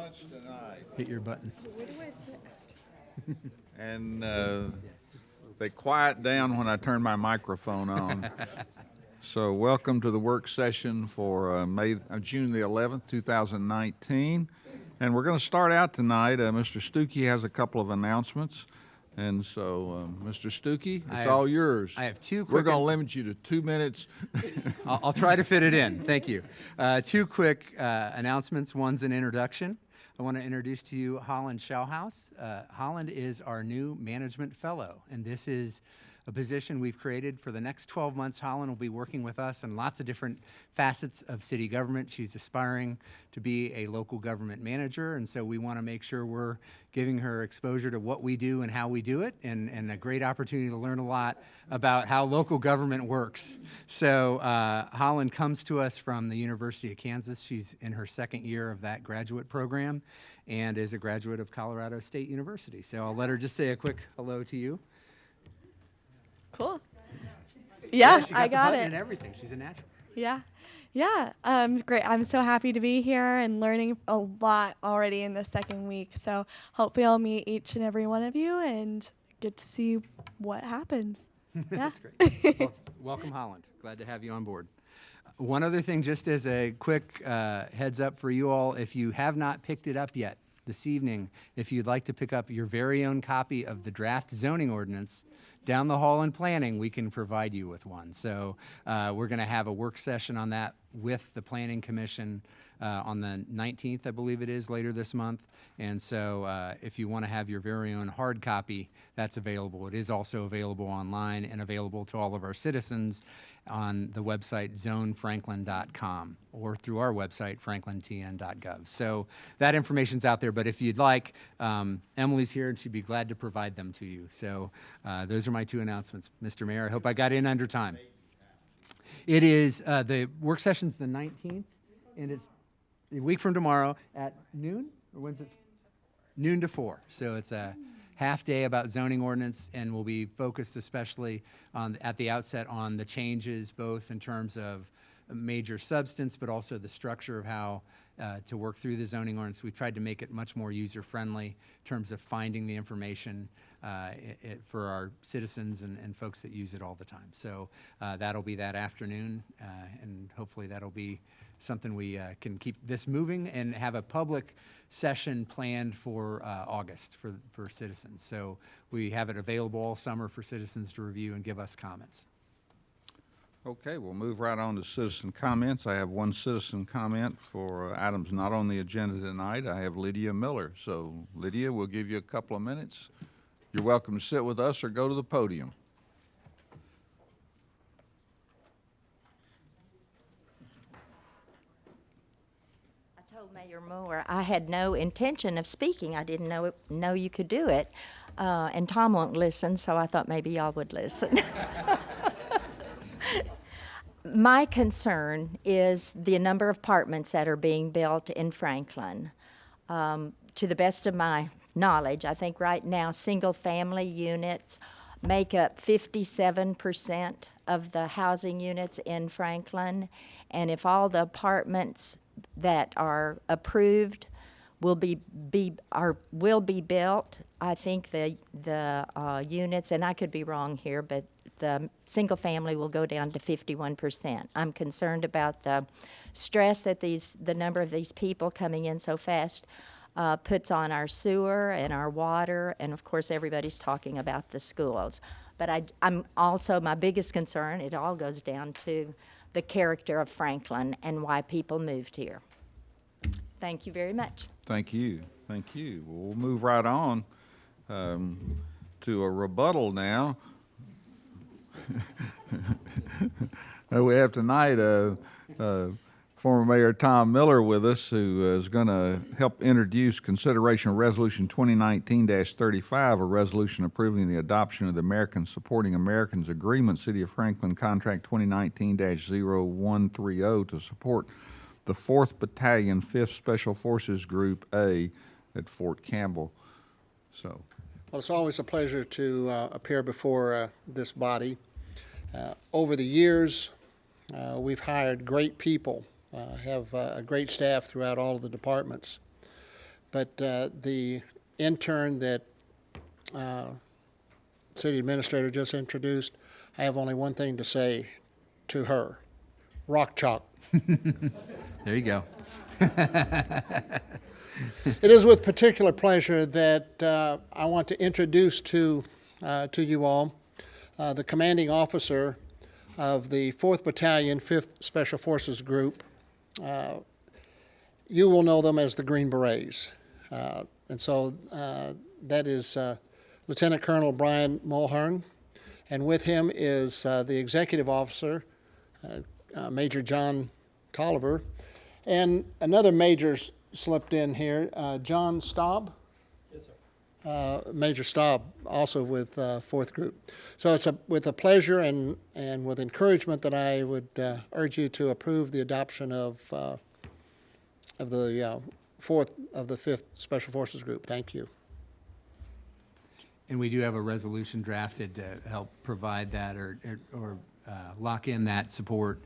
much tonight. Hit your button. Where do I sit? And they quiet down when I turn my microphone on. So welcome to the work session for June the 11th, 2019. And we're going to start out tonight. Mr. Stuckey has a couple of announcements. And so, Mr. Stuckey, it's all yours. I have two We're quick... going to limit you to 2 minutes. I'll try to fit it in. Thank you. Two quick announcements. One's an introduction. I want to introduce to you Holland Schellhaus. Holland is our new management fellow, and this is a position we've created for the next 12 months. Holland will be working with us in lots of different facets of city government. She's aspiring to be a local government manager, and so we want to make sure we're giving her exposure to what we do and how we do it, and a great opportunity to learn a lot about how local government works. So Holland comes to us from the University of Kansas. She's in her second year of that graduate program and is a graduate of Colorado State University. So I'll let her just say a quick hello to you. Cool. Yeah, she I the got button it. and everything. She's a natural. Yeah. Great. I'm so happy to be here and learning a lot already in the second week. So hopefully I'll meet each and every one of you and get to see what happens. Yeah. That's great. Well, welcome, Holland. Glad to have you on board. One other thing, just as a quick heads up for you all, if you have not picked it up yet this evening, if you'd like to pick up your very own copy of the draft zoning ordinance, down the hall in planning, we can provide you with one. So we're going to have a work session on that with the Planning Commission on the 19th, I believe it is, later this month. And so if you want to have your very own hard copy, that's available. It is also available online and available to all of our citizens on the website zonefranklin.com or through our website, franklintn.gov. So that information's out there, but if you'd like, Emily's here and she'd be glad to provide them to you. So those are my two announcements. Mr. Mayor, I hope I got in under time. It is, the work session's the 19th, and it's a week from tomorrow at noon, or when's it? Noon to 4. So it's a half day about zoning ordinance, and we'll be focused especially on, at the outset, on the changes, both in terms of major substance, but also the structure of how to work through the zoning ordinance. We've tried to make it much more user-friendly in terms of finding the information for our citizens and folks that use it all the time. So that'll be that afternoon, and hopefully that'll be something we can keep this moving and have a public session planned for August for citizens. So we have it available all summer for citizens to review and give us comments. Okay, we'll move right on to citizen comments. I have one citizen comment for items not on the agenda tonight. I have Lydia Miller. So, Lydia, we'll give you a couple of minutes. You're welcome to sit with us or go to the podium. I told Mayor Moore I had no intention of speaking. I didn't know you could do it. And Tom won't listen, so I thought maybe y'all would listen. My concern is the number of apartments that are being built in Franklin. To the best of my knowledge, I think right now single-family units make up 57% of the housing units in Franklin. And if all the apartments that are approved will be built, I think the units, and I could be wrong here, but the single family will go down to 51%. I'm concerned about the stress that the number of these people coming in so fast puts on our sewer and our water, and of course everybody's talking about the schools. But I'm also, my biggest concern, it all goes down to the character of Franklin and why people moved here. Thank you very much. Thank you. Thank you. We'll move right on to a rebuttal now. We have tonight former Mayor Tom Miller with us, who is going to help introduce consideration of Resolution 2019-35, a resolution approving the adoption of the Americans Supporting Americans Agreement, City of Franklin Contract 2019-0130 to support the 4th Battalion, 5th Special Forces Group A at Fort Campbell. So, well, it's always a pleasure to appear before this body. Over the years, we've hired great people, have a great staff throughout all of the departments. but the intern that city administrator just introduced, I have only one thing to say to her: rock chalk. There you go. It is with particular pleasure that I want to introduce to you all the commanding officer of the 4th Battalion, 5th Special Forces Group. You will know them as the Green Berets. And so that is Lieutenant Colonel Brian Mulhern. And with him is the executive officer, Major John Tolliver. And another major slipped in here, John Staub. Yes, sir. Major Staub, also with 4th Group. So it's with a pleasure and with encouragement that I would urge you to approve the adoption of the 4th of the 5th Special Forces Group. Thank you. And we do have a resolution drafted to help provide that or lock in that support,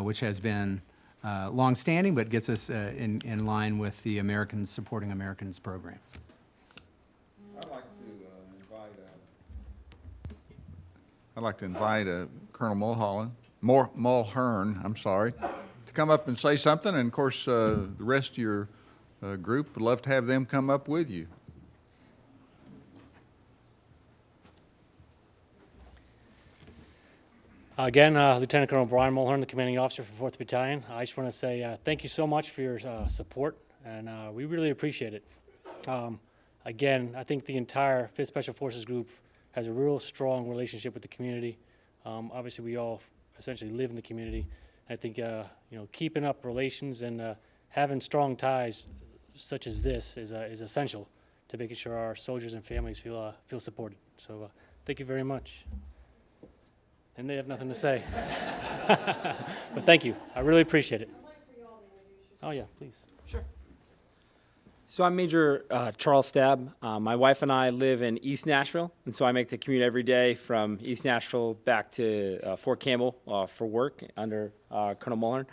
which has been longstanding, but gets us in line with the Americans Supporting Americans program. I'd like to invite Colonel Mulhern, to come up and say something. And of course, the rest of your group would love to have them come up with you. Again, Lieutenant Colonel Brian Mulhern, the commanding officer for 4th Battalion. I just want to say thank you so much for your support, and we really appreciate it. Again, I think the entire 5th Special Forces Group has a real strong relationship with the community. Obviously, we all essentially live in the community. I think keeping up relations and having strong ties such as this is essential to making sure our soldiers and families feel supported. So thank you very much. And they have nothing to say. But thank you. I really appreciate it. Oh, yeah, please. Sure. So I'm Major Charles Stabb. My wife and I live in East Nashville, and so I make the commute every day from East Nashville back to Fort Campbell for work under Colonel Mulhern.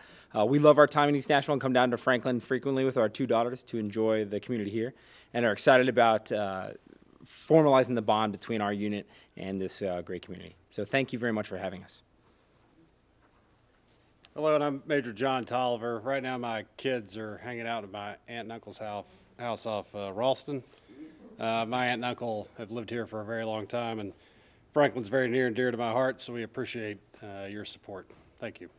We love our time in East Nashville and come down to Franklin frequently with our 2 daughters to enjoy the community here, and are excited about formalizing the bond between our unit and this great community. So thank you very much for having us. Hello, and I'm Major John Tolliver. Right now my kids are hanging out at my aunt and uncle's house off Ralston. My aunt and uncle have lived here for a very long time, and Franklin's very near and dear to my heart, so we appreciate your support. Thank you.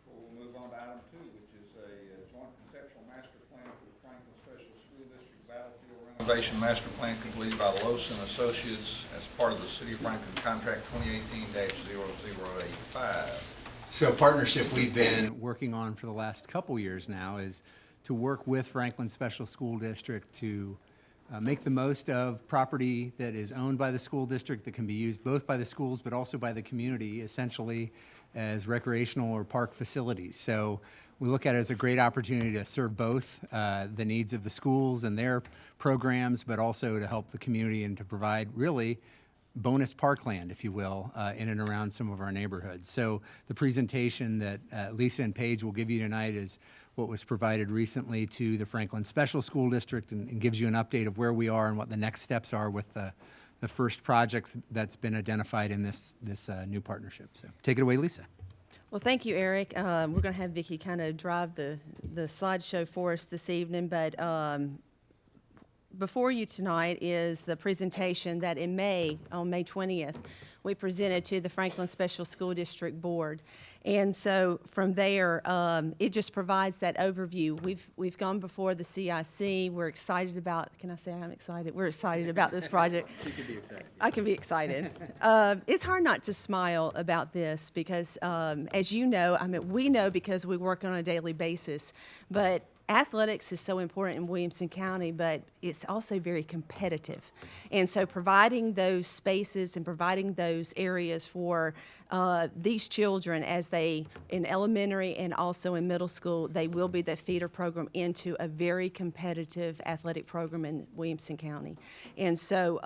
We'll move on to item 2, which is a joint conceptual master plan for the Franklin Special School District Battlefield Renovation Master Plan completed by Lawson Associates as part of the City of Franklin Contract 2018-0085. So a partnership we've been working on for the last couple years now is to work with Franklin Special School District to make the most of property that is owned by the school district that can be used both by the schools but also by the community, essentially as recreational or park facilities. So we look at it as a great opportunity to serve both the needs of the schools and their programs, but also to help the community and to provide really bonus parkland, if you will, in and around some of our neighborhoods. So the presentation that Lisa and Paige will give you tonight is what was provided recently to the Franklin Special School District and gives you an update of where we are and what the next steps are with the first projects that's been identified in this new partnership. So take it away, Lisa. Well, thank you, Eric. We're going to have Vicki kind of drive the slideshow for us this evening, but before you tonight is the presentation that in May, on May 20th, we presented to the Franklin Special School District Board. And so from there, it just provides that overview. We've gone before the CIC. We're excited about, can I say I'm excited? We're excited about this project. You can be excited. I can be excited. It's hard not to smile about this because, as you know, I mean, we know because we work on a daily basis, but athletics is so important in Williamson County, but it's also very competitive. And so providing those spaces and providing those areas for these children as they, in elementary and also in middle school, they will be the feeder program into a very competitive athletic program in Williamson County. And so,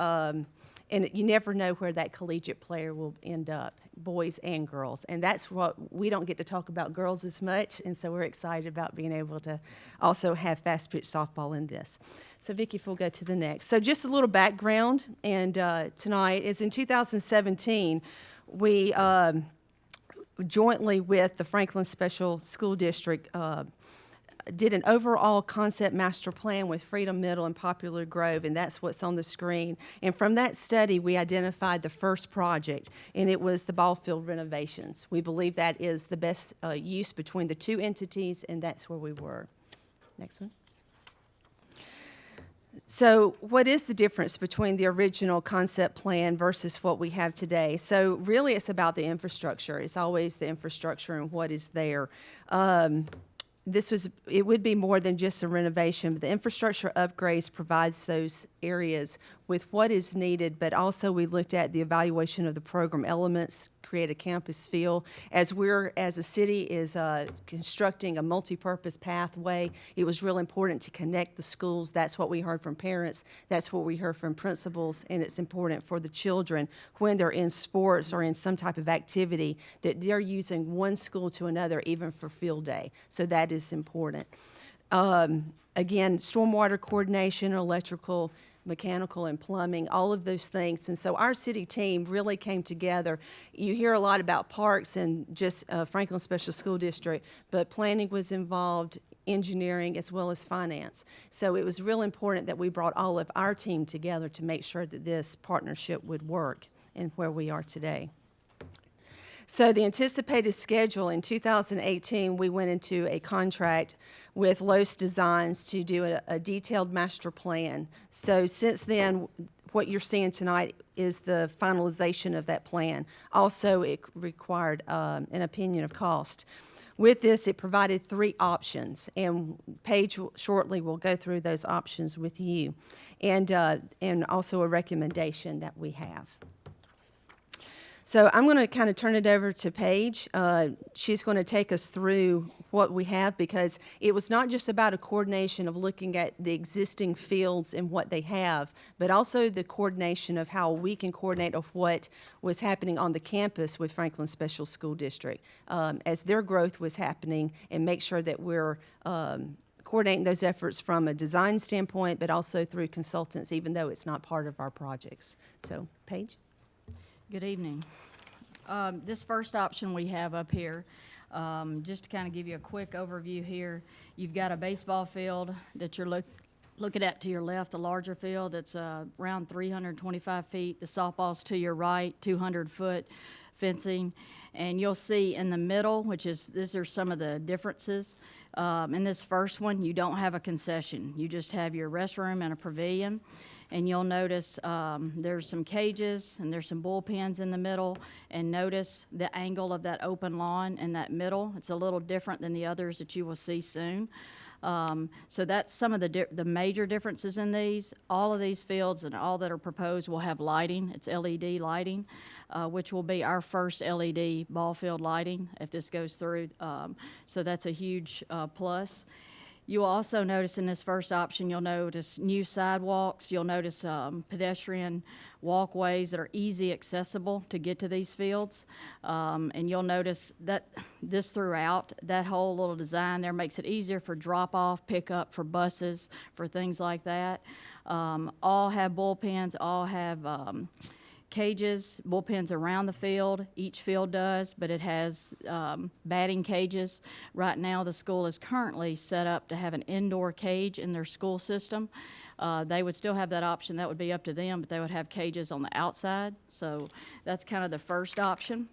and you never know where that collegiate player will end up, boys and girls. And that's what, we don't get to talk about girls as much, and so we're excited about being able to also have fast pitch softball in this. So Vicki, if we'll go to the next. So just a little background, and tonight is in 2017, we jointly with the Franklin Special School District did an overall concept master plan with Freedom Middle and Popular Grove, and that's what's on the screen. And from that study, we identified the first project, and it was the ball field renovations. We believe that is the best use between the two entities, and that's where we were. Next one. So what is the difference between the original concept plan versus what we have today? So really it's about the infrastructure. It's always the infrastructure and what is there. It would be more than just a renovation, but the infrastructure upgrades provides those areas with what is needed, but also we looked at the evaluation of the program elements, create a campus feel. As a city is constructing a multi-purpose pathway, it was real important to connect the schools. That's what we heard from parents, that's what we heard from principals, and it's important for the children when they're in sports or in some type of activity that they're using one school to another, even for field day. So that is important. Again, stormwater coordination, electrical, mechanical, and plumbing, all of those things. And so our city team really came together. You hear a lot about parks and just Franklin Special School District, but planning was involved, engineering, as well as finance. So it was real important that we brought all of our team together to make sure that this partnership would work and where we are today. So the anticipated schedule in 2018, we went into a contract with Los Designs to do a detailed master plan. So since then, what you're seeing tonight is the finalization of that plan. Also, it required an opinion of cost. With this, it provided 3 options, and Paige shortly will go through those options with you, and also a recommendation that we have. So I'm going to kind of turn it over to Paige. She's going to take us through what we have, because it was not just about a coordination of looking at the existing fields and what they have, but also the coordination of how we can coordinate of what was happening on the campus with Franklin Special School District as their growth was happening, and make sure that we're coordinating those efforts from a design standpoint, but also through consultants, even though it's not part of our projects. So, Paige? Good evening. This first option we have up here, just to kind of give you a quick overview here, you've got a baseball field that you're looking at to your left, the larger field that's around 325 feet. The softball's to your right, 200-foot fencing. And you'll see in the middle, these are some of the differences. In this first one, you don't have a concession. You just have your restroom and a pavilion. And you'll notice there's some cages and there's some bullpens in the middle. And notice the angle of that open lawn in that middle. It's a little different than the others that you will see soon. So that's some of the major differences in these. All of these fields and all that are proposed will have lighting. It's LED lighting, which will be our first LED ball field lighting if this goes through. So that's a huge plus. You will also notice in this first option, you'll notice new sidewalks. You'll notice pedestrian walkways that are easy accessible to get to these fields. And you'll notice that this throughout, that whole little design there makes it easier for drop-off, pick-up for buses, for things like that. All have bullpens, all have cages, bullpens around the field. Each field does, but it has batting cages. Right now, the school is currently set up to have an indoor cage in their school system. They would still have that option. That would be up to them, but they would have cages on the outside. So that's kind of the first option.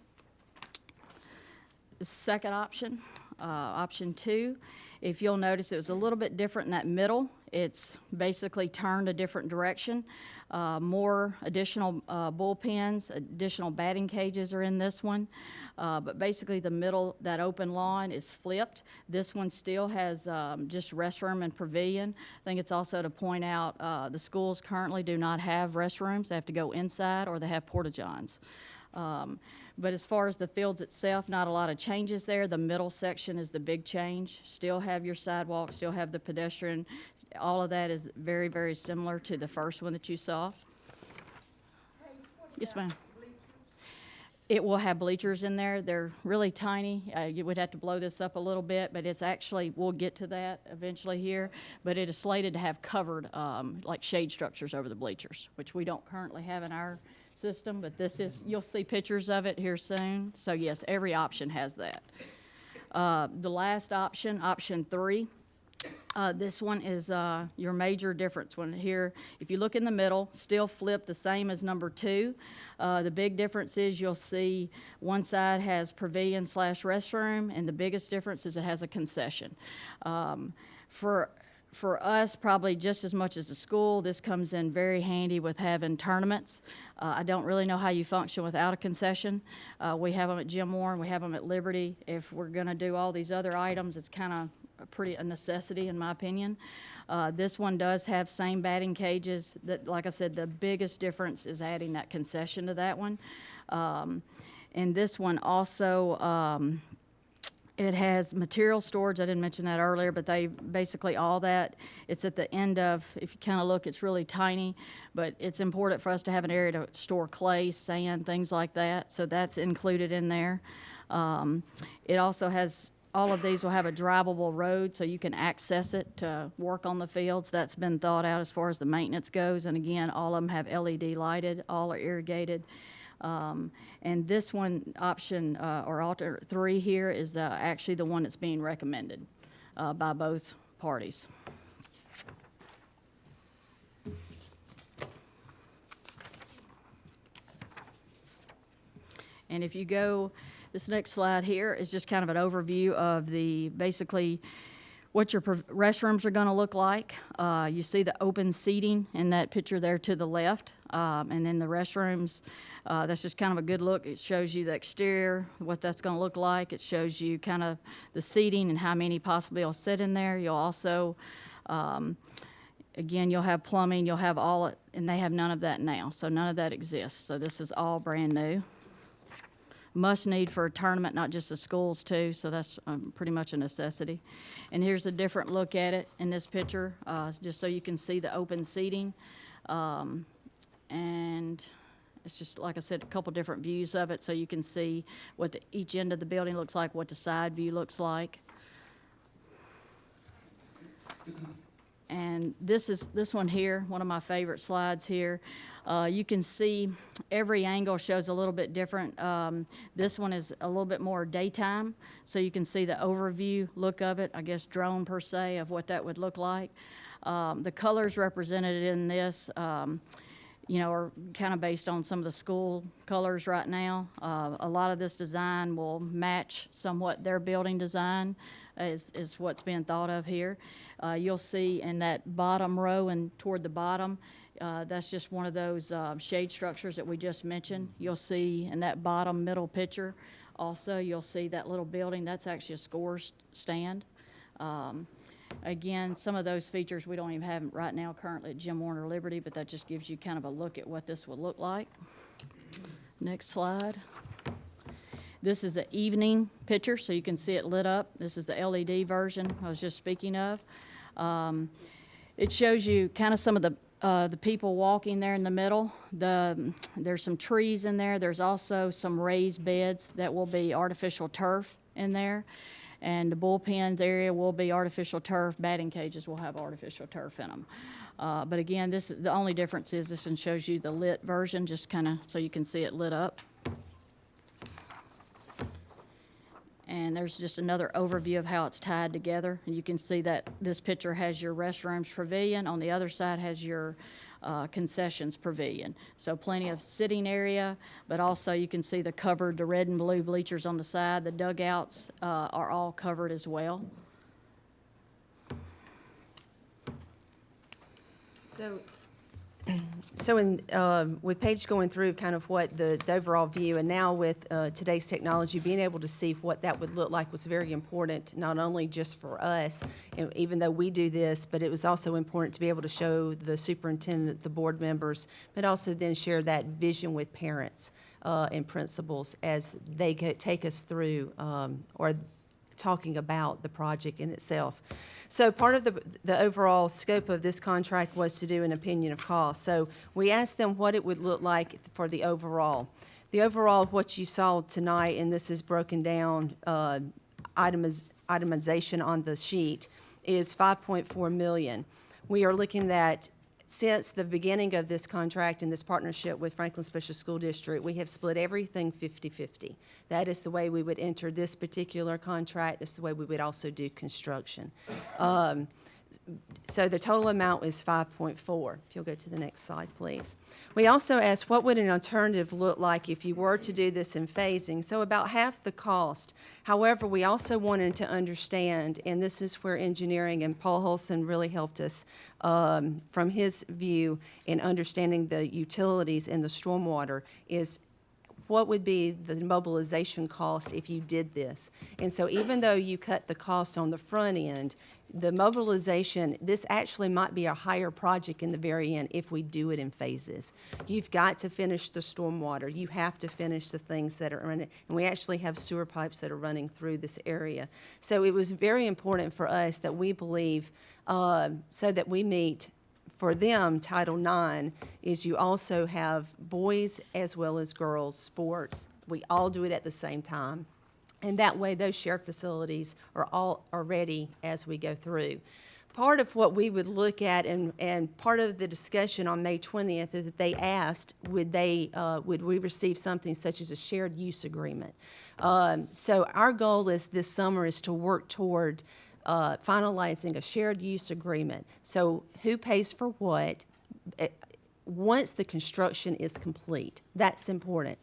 The second option, option 2, if you'll notice, it was a little bit different in that middle. It's basically turned a different direction. More additional bullpens, additional batting cages are in this one. But basically the middle, that open lawn is flipped. This one still has just restroom and pavilion. I think it's also to point out the schools currently do not have restrooms. They have to go inside or they have porta-johns. But as far as the fields itself, not a lot of changes there. The middle section is the big change. Still have your sidewalk, still have the pedestrian. All of that is very, very similar to the first one that you saw. Yes, ma'am. It will have bleachers in there. They're really tiny. You would have to blow this up a little bit, but it's actually, we'll get to that eventually here. But it is slated to have covered, like shade structures over the bleachers, which we don't currently have in our system, but this is, you'll see pictures of it here soon. So yes, every option has that. The last option, option 3, this one is your major difference one here. If you look in the middle, still flip the same as number 2. The big difference is you'll see one side has pavilion / restroom, and the biggest difference is it has a concession. For us, probably just as much as the school, this comes in very handy with having tournaments. I don't really know how you function without a concession. We have them at Jim Warren, we have them at Liberty. If we're gonna do all these other items, it's kind of a necessity in my opinion. This one does have same batting cages. That, like I said, the biggest difference is adding that concession to that one. And this one also, it has material storage. I didn't mention that earlier, but they basically all that. It's at the end of, if you kind of look, it's really tiny, but it's important for us to have an area to store clay, sand, things like that. So that's included in there. It also has, all of these will have a drivable road so you can access it to work on the fields. That's been thought out as far as the maintenance goes. And again, all of them have LED lighted, all are irrigated. And this one option, or alternate 3 here, is actually the one that's being recommended by both parties. And if you go, this next slide here is just kind of an overview of the, basically, what your restrooms are going to look like. You see the open seating in that picture there to the left. And then the restrooms, that's just kind of a good look. It shows you the exterior, what that's going to look like. It shows you kind of the seating and how many possibly will sit in there. You'll also, again, you'll have plumbing, you'll have all, and they have none of that now. So none of that exists. So this is all brand new. Must need for a tournament, not just the schools too, so that's pretty much a necessity. And here's a different look at it in this picture, just so you can see the open seating. And it's just, like I said, a couple different views of it, so you can see what each end of the building looks like, what the side view looks like. And this one here, one of my favorite slides here. You can see every angle shows a little bit different. This one is a little bit more daytime, so you can see the overview look of it, I guess drone per se, of what that would look like. The colors represented in this, you know, are kind of based on some of the school colors right now. A lot of this design will match somewhat their building design, is what's being thought of here. You'll see in that bottom row and toward the bottom, that's just one of those shade structures that we just mentioned. You'll see in that bottom middle picture also, you'll see that little building. That's actually a scores stand. Again, some of those features we don't even have right now currently at Jim Warren or Liberty, but that just gives you kind of a look at what this would look like. Next slide. This is the evening picture, so you can see it lit up. This is the LED version I was just speaking of. It shows you kind of some of the people walking there in the middle. There's some trees in there. There's also some raised beds that will be artificial turf in there. And the bullpens area will be artificial turf. Batting cages will have artificial turf in them. But again, this is the only difference is this one shows you the lit version, just kind of so you can see it lit up. And there's just another overview of how it's tied together. And you can see that this picture has your restrooms pavilion. On the other side has your concessions pavilion. So plenty of sitting area, but also you can see the covered, the red and blue bleachers on the side. The dugouts are all covered as well. So with Paige going through kind of what the overall view, and now with today's technology, being able to see what that would look like was very important, not only just for us, even though we do this, but it was also important to be able to show the superintendent, the board members, but also then share that vision with parents and principals as they take us through or talking about the project in itself. So part of the overall scope of this contract was to do an opinion of cost. So we asked them what it would look like for the overall. The overall, what you saw tonight, and this is broken down, itemization on the sheet, is $5.4 million. We are looking at, since the beginning of this contract and this partnership with Franklin Special School District, we have split everything 50-50. That is the way we would enter this particular contract. This is the way we would also do construction. So the total amount is 5.4. If you'll go to the next slide, please. We also asked, what would an alternative look like if you were to do this in phasing? So about half the cost. However, we also wanted to understand, and this is where engineering and Paul Holson really helped us from his view in understanding the utilities and the stormwater, is what would be the mobilization cost if you did this? And so even though you cut the cost on the front end, the mobilization, this actually might be a higher project in the very end if we do it in phases. You've got to finish the stormwater. You have to finish the things that are running. And we actually have sewer pipes that are running through this area. So it was very important for us that we believe, so that we meet, for them, Title IX is you also have boys as well as girls sports. We all do it at the same time. And that way, those shared facilities are ready as we go through. Part of what we would look at, and part of the discussion on May 20th, is that they asked, would we receive something such as a shared use agreement? So our goal is this summer is to work toward finalizing a shared use agreement. So who pays for what once the construction is complete? That's important.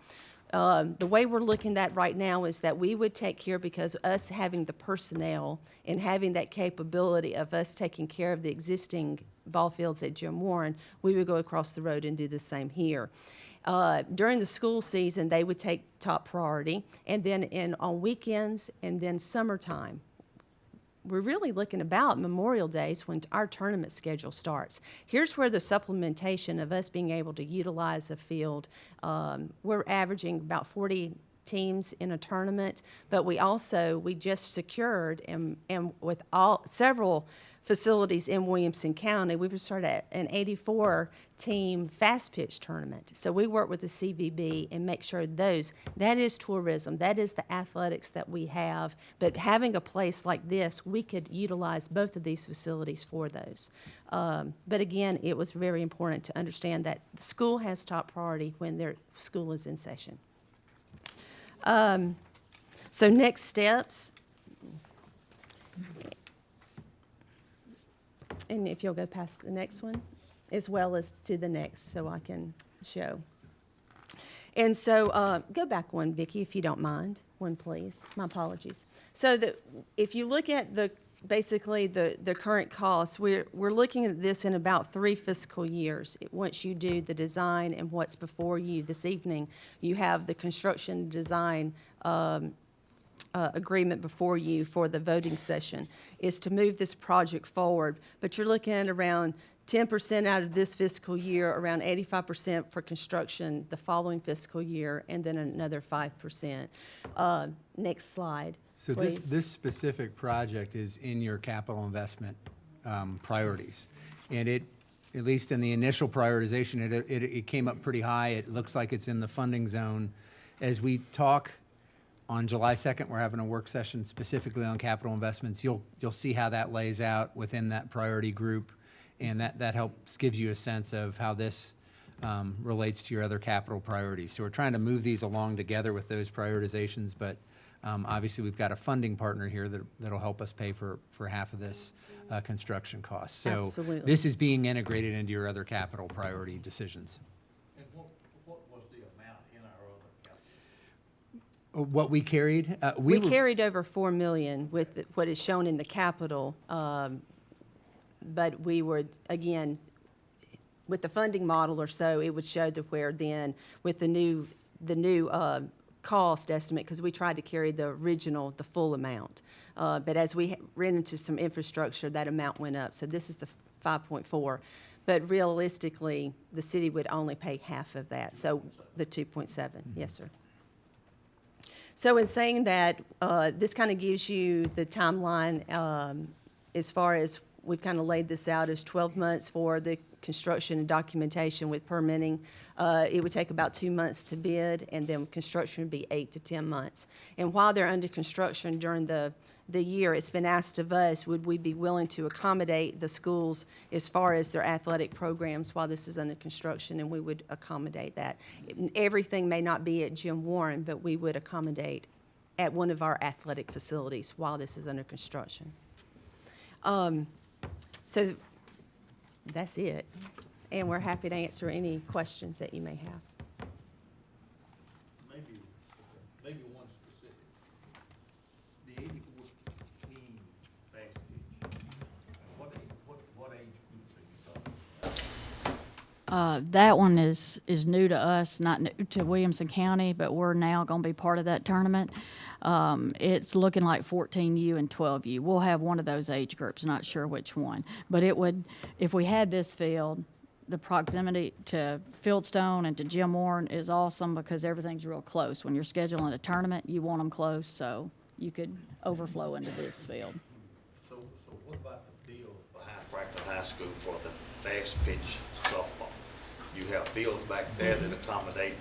The way we're looking at right now is that we would take care, because us having the personnel and having that capability of us taking care of the existing ball fields at Jim Warren, we would go across the road and do the same here. During the school season, they would take top priority, and then on weekends and then summertime. We're really looking about Memorial Days when our tournament schedule starts. Here's where the supplementation of us being able to utilize a field, we're averaging about 40 teams in a tournament, but we just secured, and with several facilities in Williamson County, we've started an 84-team fast pitch tournament. So we work with the CVB and make sure that is tourism, that is the athletics that we have, but having a place like this, we could utilize both of these facilities for those. But again, it was very important to understand that the school has top priority when their school is in session. So next steps. And if you'll go past the next one, as well as to the next, so I can show. And so, go back one, Vicki, if you don't mind. One, please. My apologies. So if you look at basically the current costs, we're looking at this in about 3 fiscal years. Once you do the design and what's before you this evening, you have the construction design agreement before you for the voting session, is to move this project forward. But you're looking at around 10% out of this fiscal year, around 85% for construction the following fiscal year, and then another 5%. Next slide, So please. this specific project is in your capital investment priorities. And it, at least in the initial prioritization, it came up pretty high. It looks like it's in the funding zone. As we talk on July 2nd, we're having a work session specifically on capital investments. You'll see how that lays out within that priority group, and that helps gives you a sense of how this relates to your other capital priorities. So we're trying to move these along together with those prioritizations, but obviously we've got a funding partner here that'll help us pay for half of this construction cost. So Absolutely. this is being integrated into your other capital priority decisions. And what was the amount in our other capital? What we carried? We were- carried over $4 million with what is shown in the capital, but we were, again, with the funding model or so, it would show to where then with the new cost estimate, because we tried to carry the full amount. But as we ran into some infrastructure, that amount went up. So this is the 5.4. But realistically, the city would only pay half of that, so the 2.7. Yes, sir. So in saying that, this kind of gives you the timeline as far as we've kind of laid this out as 12 months for the construction and documentation with permitting. It would take about 2 months to bid, and then construction would be 8 to 10 months. And while they're under construction during the year, it's been asked of us, would we be willing to accommodate the schools as far as their athletic programs while this is under construction, and we would accommodate that. Everything may not be at Jim Warren, but we would accommodate at one of our athletic facilities while this is under construction. So that's it, and we're happy to answer any questions that you may have. Maybe one specific. The 84 team fast pitch. What age groups are you talking about? That one is new to us, not new to Williamson County, but we're now going to be part of that tournament. It's looking like 14U and 12U. We'll have one of those age groups, not sure which one. But it would, if we had this field, the proximity to Fieldstone and to Jim Warren is awesome because everything's real close. When you're scheduling a tournament, you want them close, so you could overflow into this field. So what about the field behind Franklin High School for the fast pitch softball? You have fields back there that accommodate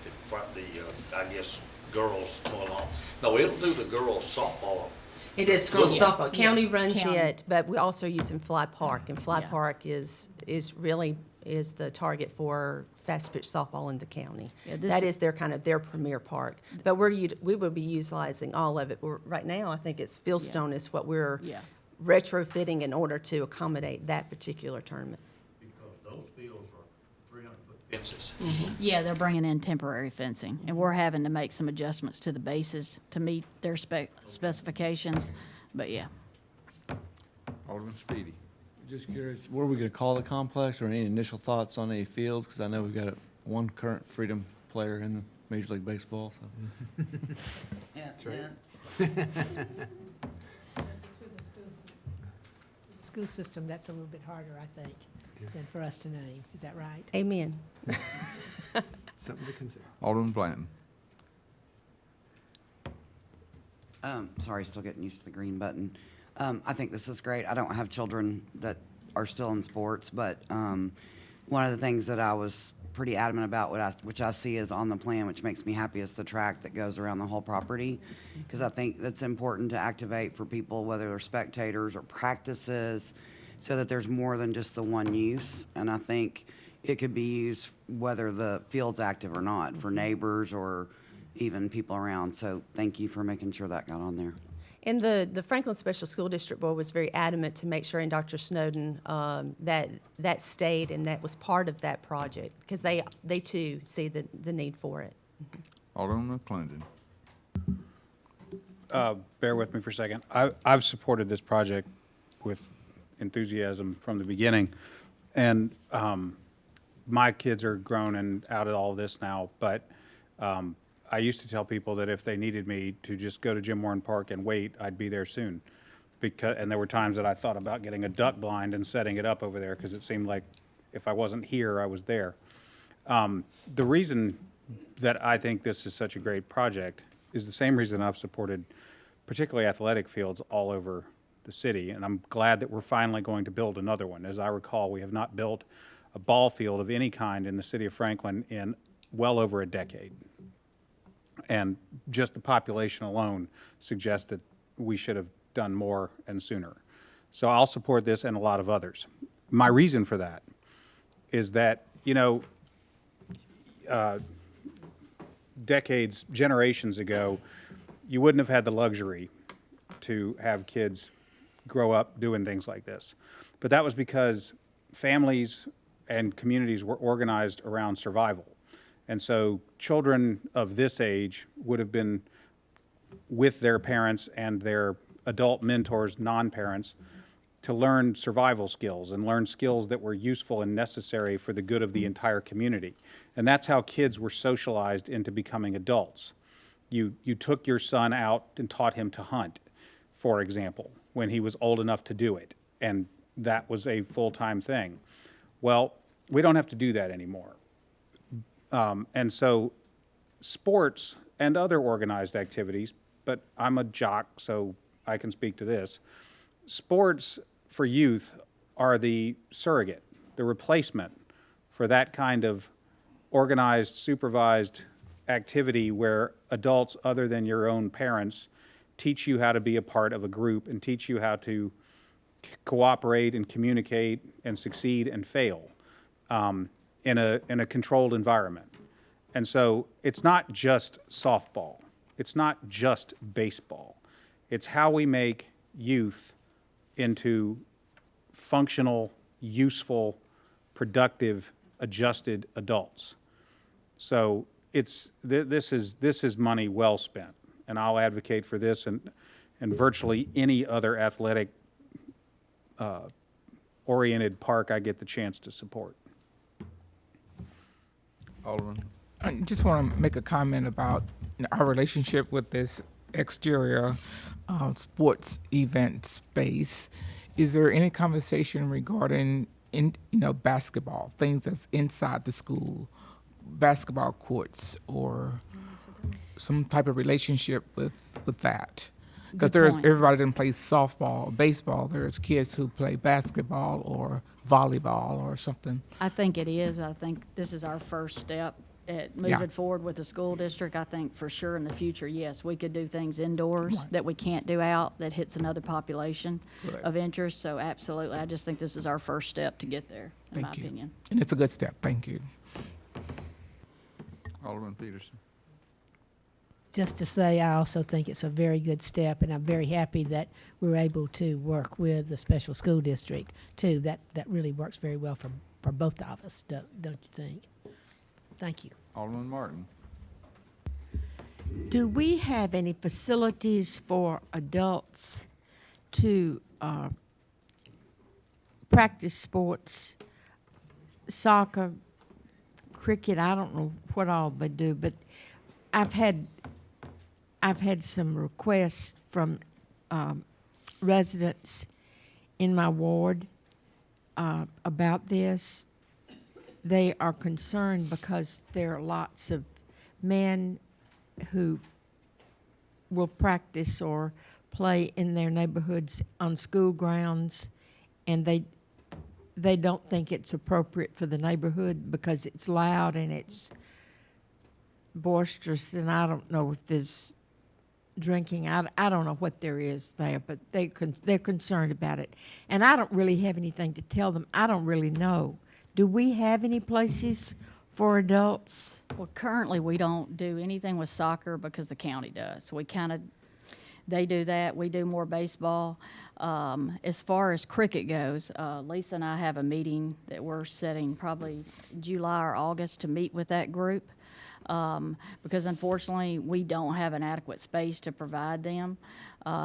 I guess, girls go along. No, it'll do the girls softball. It is girls Yeah. softball. County runs County. it, but we also use in Fly Park, and Fly Yeah. Park is really the target for fast pitch softball in the county. Yeah, this- That is their premier park. But we would be utilizing all of it. Right now, I think it's Fieldstone is what we're Yeah. retrofitting in order to accommodate that particular tournament. Because those fields are 300-foot fences. Yeah, they're bringing in temporary fencing, and we're having to make some adjustments to the bases to meet their specifications, but yeah. Alderman Speedy. Just curious, what are we going to call the complex, or any initial thoughts on any fields? Because I know we've got one current Freedom player in the Major League Baseball. So. That's right. School system, that's a little bit harder, I think, than for us to name. Is that right? Amen. Something to consider. Alderman Blanton. Sorry, still getting used to the green button. I think this is great. I don't have children that are still in sports, but one of the things that I was pretty adamant about, which I see is on the plan, which makes me happy, is the track that goes around the whole property. Because I think that's important to activate for people, whether they're spectators or practices, so that there's more than just the one use. And I think it could be used whether the field's active or not, for neighbors or even people around. So thank you for making sure that got on there. And the Franklin Special School District Board was very adamant to make sure, and Dr. Snowden, that stayed and that was part of that project, because they too see the need for it. Alderman McClendon. Bear with me for a second. I've supported this project with enthusiasm from the beginning, and my kids are grown and out of all this now, but I used to tell people that if they needed me to just go to Jim Warren Park and wait, I'd be there soon. And there were times that I thought about getting a duck blind and setting it up over there, because it seemed like if I wasn't here, I was there. The reason that I think this is such a great project is the same reason I've supported particularly athletic fields all over the city, and I'm glad that we're finally going to build another one. As I recall, we have not built a ball field of any kind in the city of Franklin in well over a decade. And just the population alone suggests that we should have done more and sooner. So I'll support this and a lot of others. My reason for that is that, decades, generations ago, you wouldn't have had the luxury to have kids grow up doing things like this. But that was because families and communities were organized around survival. And so children of this age would have been with their parents and their adult mentors, non-parents, to learn survival skills and learn skills that were useful and necessary for the good of the entire community. And that's how kids were socialized into becoming adults. You took your son out and taught him to hunt, for example, when he was old enough to do it. And that was a full-time thing. Well, we don't have to do that anymore. And so sports and other organized activities, but I'm a jock, so I can speak to this. Sports for youth are the surrogate, the replacement for that kind of organized, supervised activity where adults other than your own parents teach you how to be a part of a group and teach you how to cooperate and communicate and succeed and fail in a controlled environment. And so it's not just softball. It's not just baseball. It's how we make youth into functional, useful, productive, adjusted adults. So this is money well spent, and I'll advocate for this and virtually any other athletic oriented park I get the chance to support. Alderman. I just want to make a comment about our relationship with this exterior sports event space. Is there any conversation regarding basketball, things that's inside the school, basketball courts, or some type of relationship with that? Because there's everybody that plays softball, or baseball. There's kids who play basketball or volleyball or something. I think it is. I think this is our first step at moving forward with the school district. I think for sure in the future, yes, we could do things indoors that we can't do out that hits another population of interest. So absolutely, I just think this is our first step to get there, in my opinion. And it's a good step. Thank you. Alderman Peterson. Just to say, I also think it's a very good step, and I'm very happy that we're able to work with the special school district, too. That really works very well for both of us, don't you think? Thank you. Alderman Martin. Do we have any facilities for adults to practice sports, soccer, cricket? I don't know what all they do, but I've had some requests from residents in my ward about this. They are concerned because there are lots of men who will practice or play in their neighborhoods on school grounds, and they don't think it's appropriate for the neighborhood because it's loud and it's boisterous, and I don't know if there's drinking. I don't know what there is there, but they're concerned about it. And I don't really have anything to tell them. I don't really know. Do we have any places for adults? Well, currently, we don't do anything with soccer because the county does. So they do that. We do more baseball. As far as cricket goes, Lisa and I have a meeting that we're setting probably July or August to meet with that group. Because unfortunately, we don't have an adequate space to provide them.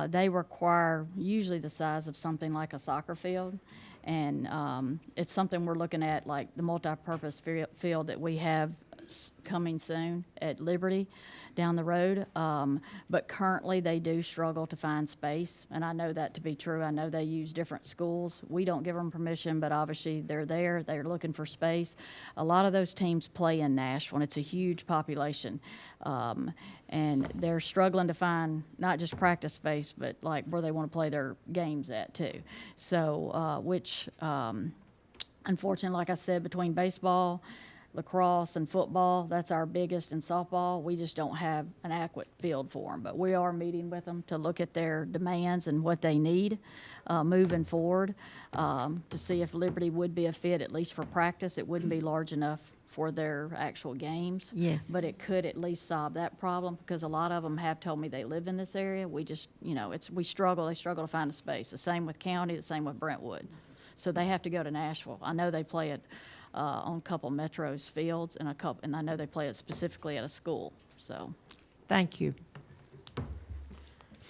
They require usually the size of something like a soccer field. And it's something we're looking at, like the multi-purpose field that we have coming soon at Liberty down the road. But currently, they do struggle to find space, and I know that to be true. I know they use different schools. We don't give them permission, but obviously they're there. They're looking for space. A lot of those teams play in Nashville, and it's a huge population. And they're struggling to find not just practice space, but like where they want to play their games at too. So, unfortunately, like I said, between baseball, lacrosse, and football, that's our biggest, and softball, we just don't have an adequate field for them. But we are meeting with them to look at their demands and what they need moving forward to see if Liberty would be a fit, at least for practice. It wouldn't be large enough for their actual games. Yes. But it could at least solve that problem, because a lot of them have told me they live in this area. We just, they struggle to find a space. The same with County, the same with Brentwood. So they have to go to Nashville. I know they play it on a couple Metro's fields and I know they play it specifically at a school, so. Thank you.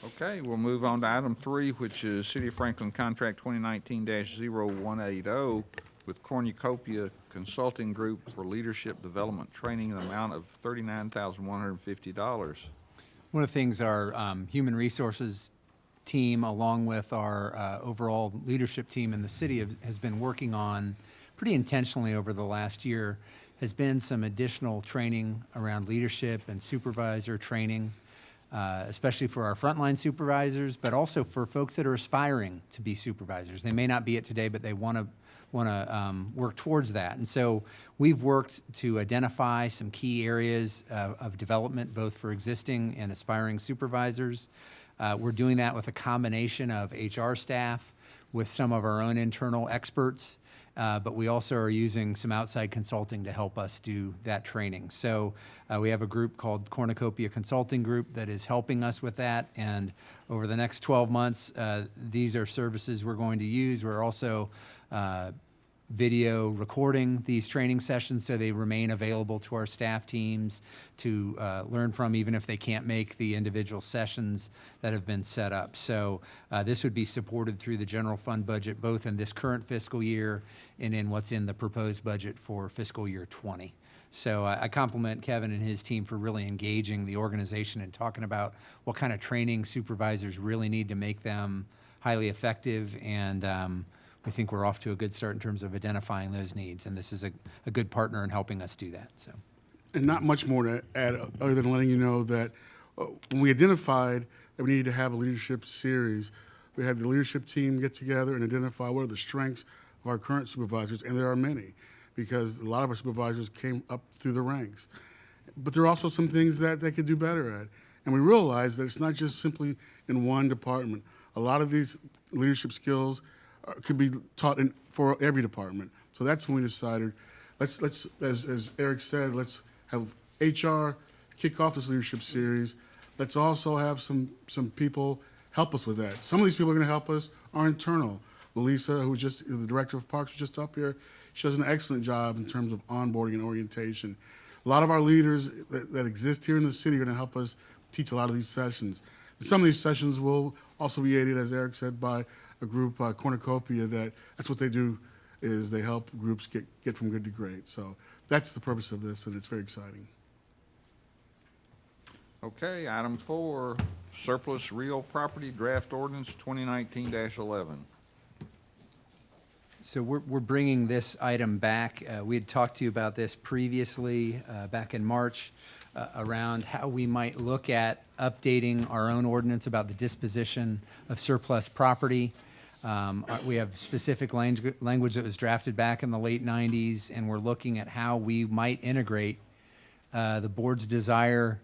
Okay, we'll move on to item 3, which is City of Franklin Contract 2019-0180 with Cornucopia Consulting Group for Leadership Development Training in the amount of $39,150. One of the things our human resources team, along with our overall leadership team in the city, has been working on pretty intentionally over the last year has been some additional training around leadership and supervisor training, especially for our frontline supervisors, but also for folks that are aspiring to be supervisors. They may not be it today, but they want to work towards that. And so we've worked to identify some key areas of development, both for existing and aspiring supervisors. We're doing that with a combination of HR staff, with some of our own internal experts, but we also are using some outside consulting to help us do that training. So we have a group called Cornucopia Consulting Group that is helping us with that. And over the next 12 months, these are services we're going to use. We're also video recording these training sessions so they remain available to our staff teams to learn from, even if they can't make the individual sessions that have been set up. So this would be supported through the general fund budget, both in this current fiscal year and in what's in the proposed budget for fiscal year 20. So I compliment Kevin and his team for really engaging the organization and talking about what kind of training supervisors really need to make them highly effective. And I think we're off to a good start in terms of identifying those needs, and this is a good partner in helping us do that. So, and not much more to add other than letting you know that when we identified that we needed to have a leadership series, we had the leadership team get together and identify what are the strengths of our current supervisors, and there are many, because a lot of our supervisors came up through the ranks. But there are also some things that they could do better at, and we realized that it's not just simply in one department. A lot of these leadership skills could be taught for every department. So that's when we decided, let's as Eric said, let's have HR kick off this leadership series. Let's also have some people help us with that. Some of these people are going to help us are internal. Melissa, who's just the director of parks, was just up here. She does an excellent job in terms of onboarding and orientation. A lot of our leaders that exist here in the city are going to help us teach a lot of these sessions. And some of these sessions will also be aided, as Eric said, by a group, Cornucopia, that's what they do, is they help groups get from good to great. So that's the purpose of this, and it's very exciting. Okay, item 4, surplus real property draft ordinance 2019-11. So we're bringing this item back. We had talked to you about this previously back in March around how we might look at updating our own ordinance about the disposition of surplus property. We have specific language that was drafted back in the late 90s, and we're looking at how we might integrate the board's desire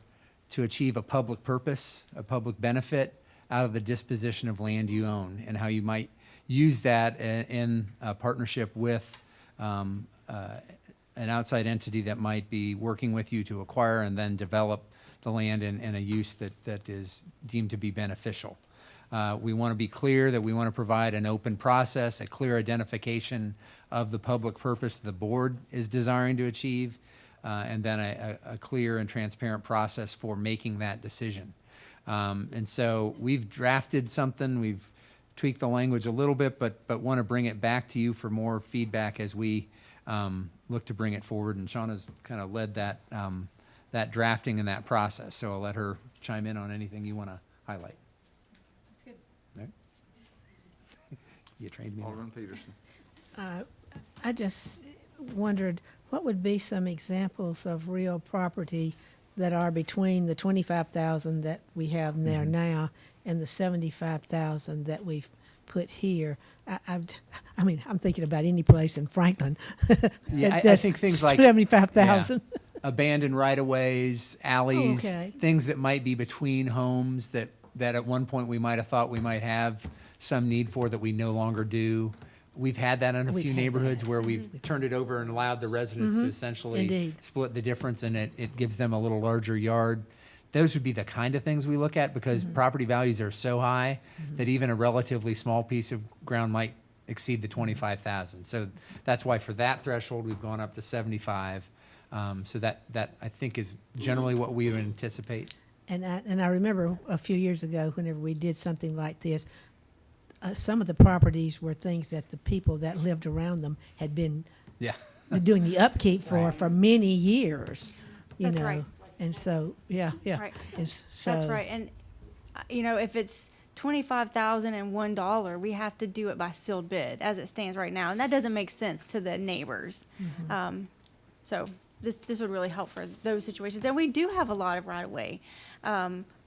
to achieve a public purpose, a public benefit out of the disposition of land you own, and how you might use that in a partnership with an outside entity that might be working with you to acquire and then develop the land in a use that is deemed to be beneficial. We want to be clear that we want to provide an open process, a clear identification of the public purpose the board is desiring to achieve, and then a clear and transparent process for making that decision. And so we've drafted something, we've tweaked the language a little bit, but want to bring it back to you for more feedback as we look to bring it forward. And Shauna's kind of led that, that drafting and that process, so I'll let her chime in on anything you want to highlight. You trained me. Alderman Peterson. I just wondered, what would be some examples of real property that are between the 25,000 that we have there now and the 75,000 that we've put here? I mean, I'm thinking about any place in Franklin. Yeah, I think things like 75,000. yeah, abandoned right-of-ways, alleys, Okay. things that might be between homes that at one point we might have thought we might have some need for that we no longer do. We've had that in a We've few had neighborhoods that. where we've turned it over and allowed the residents to essentially Indeed. split the difference, and it gives them a little larger yard. Those would be the kind of things we look at, because property values are so high that even a relatively small piece of ground might exceed the 25,000. So that's why for that threshold, we've gone up to 75. So that I think is generally what we would anticipate. And I remember a few years ago, whenever we did something like this, some of the properties were things that the people that lived around them had been Yeah. doing the upkeep for many years, you That's know. right. And so, yeah. Right. And That's so- right. And, if it's $25,001, we have to do it by sealed bid as it stands right now. And that doesn't make sense to the neighbors. So this would really help for those situations. And we do have a lot of right-of-way.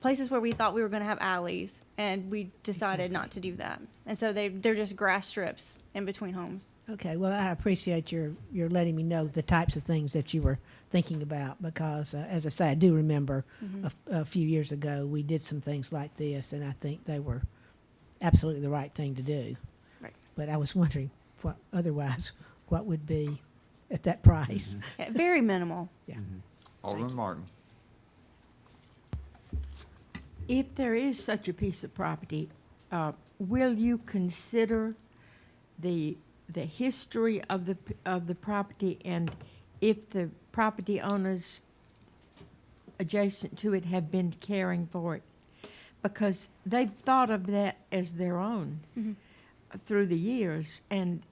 Places where we thought we were going to have alleys, and we decided not to do that. And so they're just grass strips in between homes. Okay, well, I appreciate your letting me know the types of things that you were thinking about, because, as I say, I do remember a few years ago, we did some things like this, and I think they were absolutely the right thing to do. Right. But I was wondering what would be at that price. Yeah, very minimal. Yeah. Alderman Martin. If there is such a piece of property, will you consider the history of the property, and if the property owners adjacent to it have been caring for it? Because they've thought of that as their own through the years, and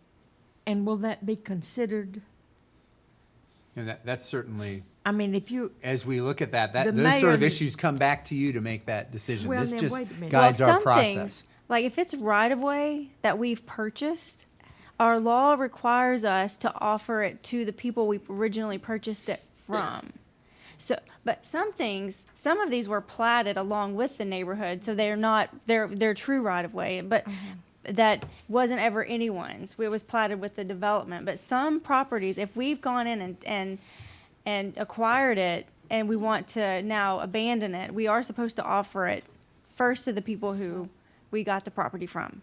will that be considered? And that's certainly, I mean, if you, as we look at that, The those sort of mayor- issues come back to you to make that decision. Well, This then, just wait a minute. guides Well, our some process. things, like if it's right of way that we've purchased, our law requires us to offer it to the people we originally purchased it from. So, but some of these were platted along with the neighborhood, so they're true right of way, but that wasn't ever anyone's. It was platted with the development. But some properties, if we've gone in and acquired it, and we want to now abandon it, we are supposed to offer it first to the people who we got the property from.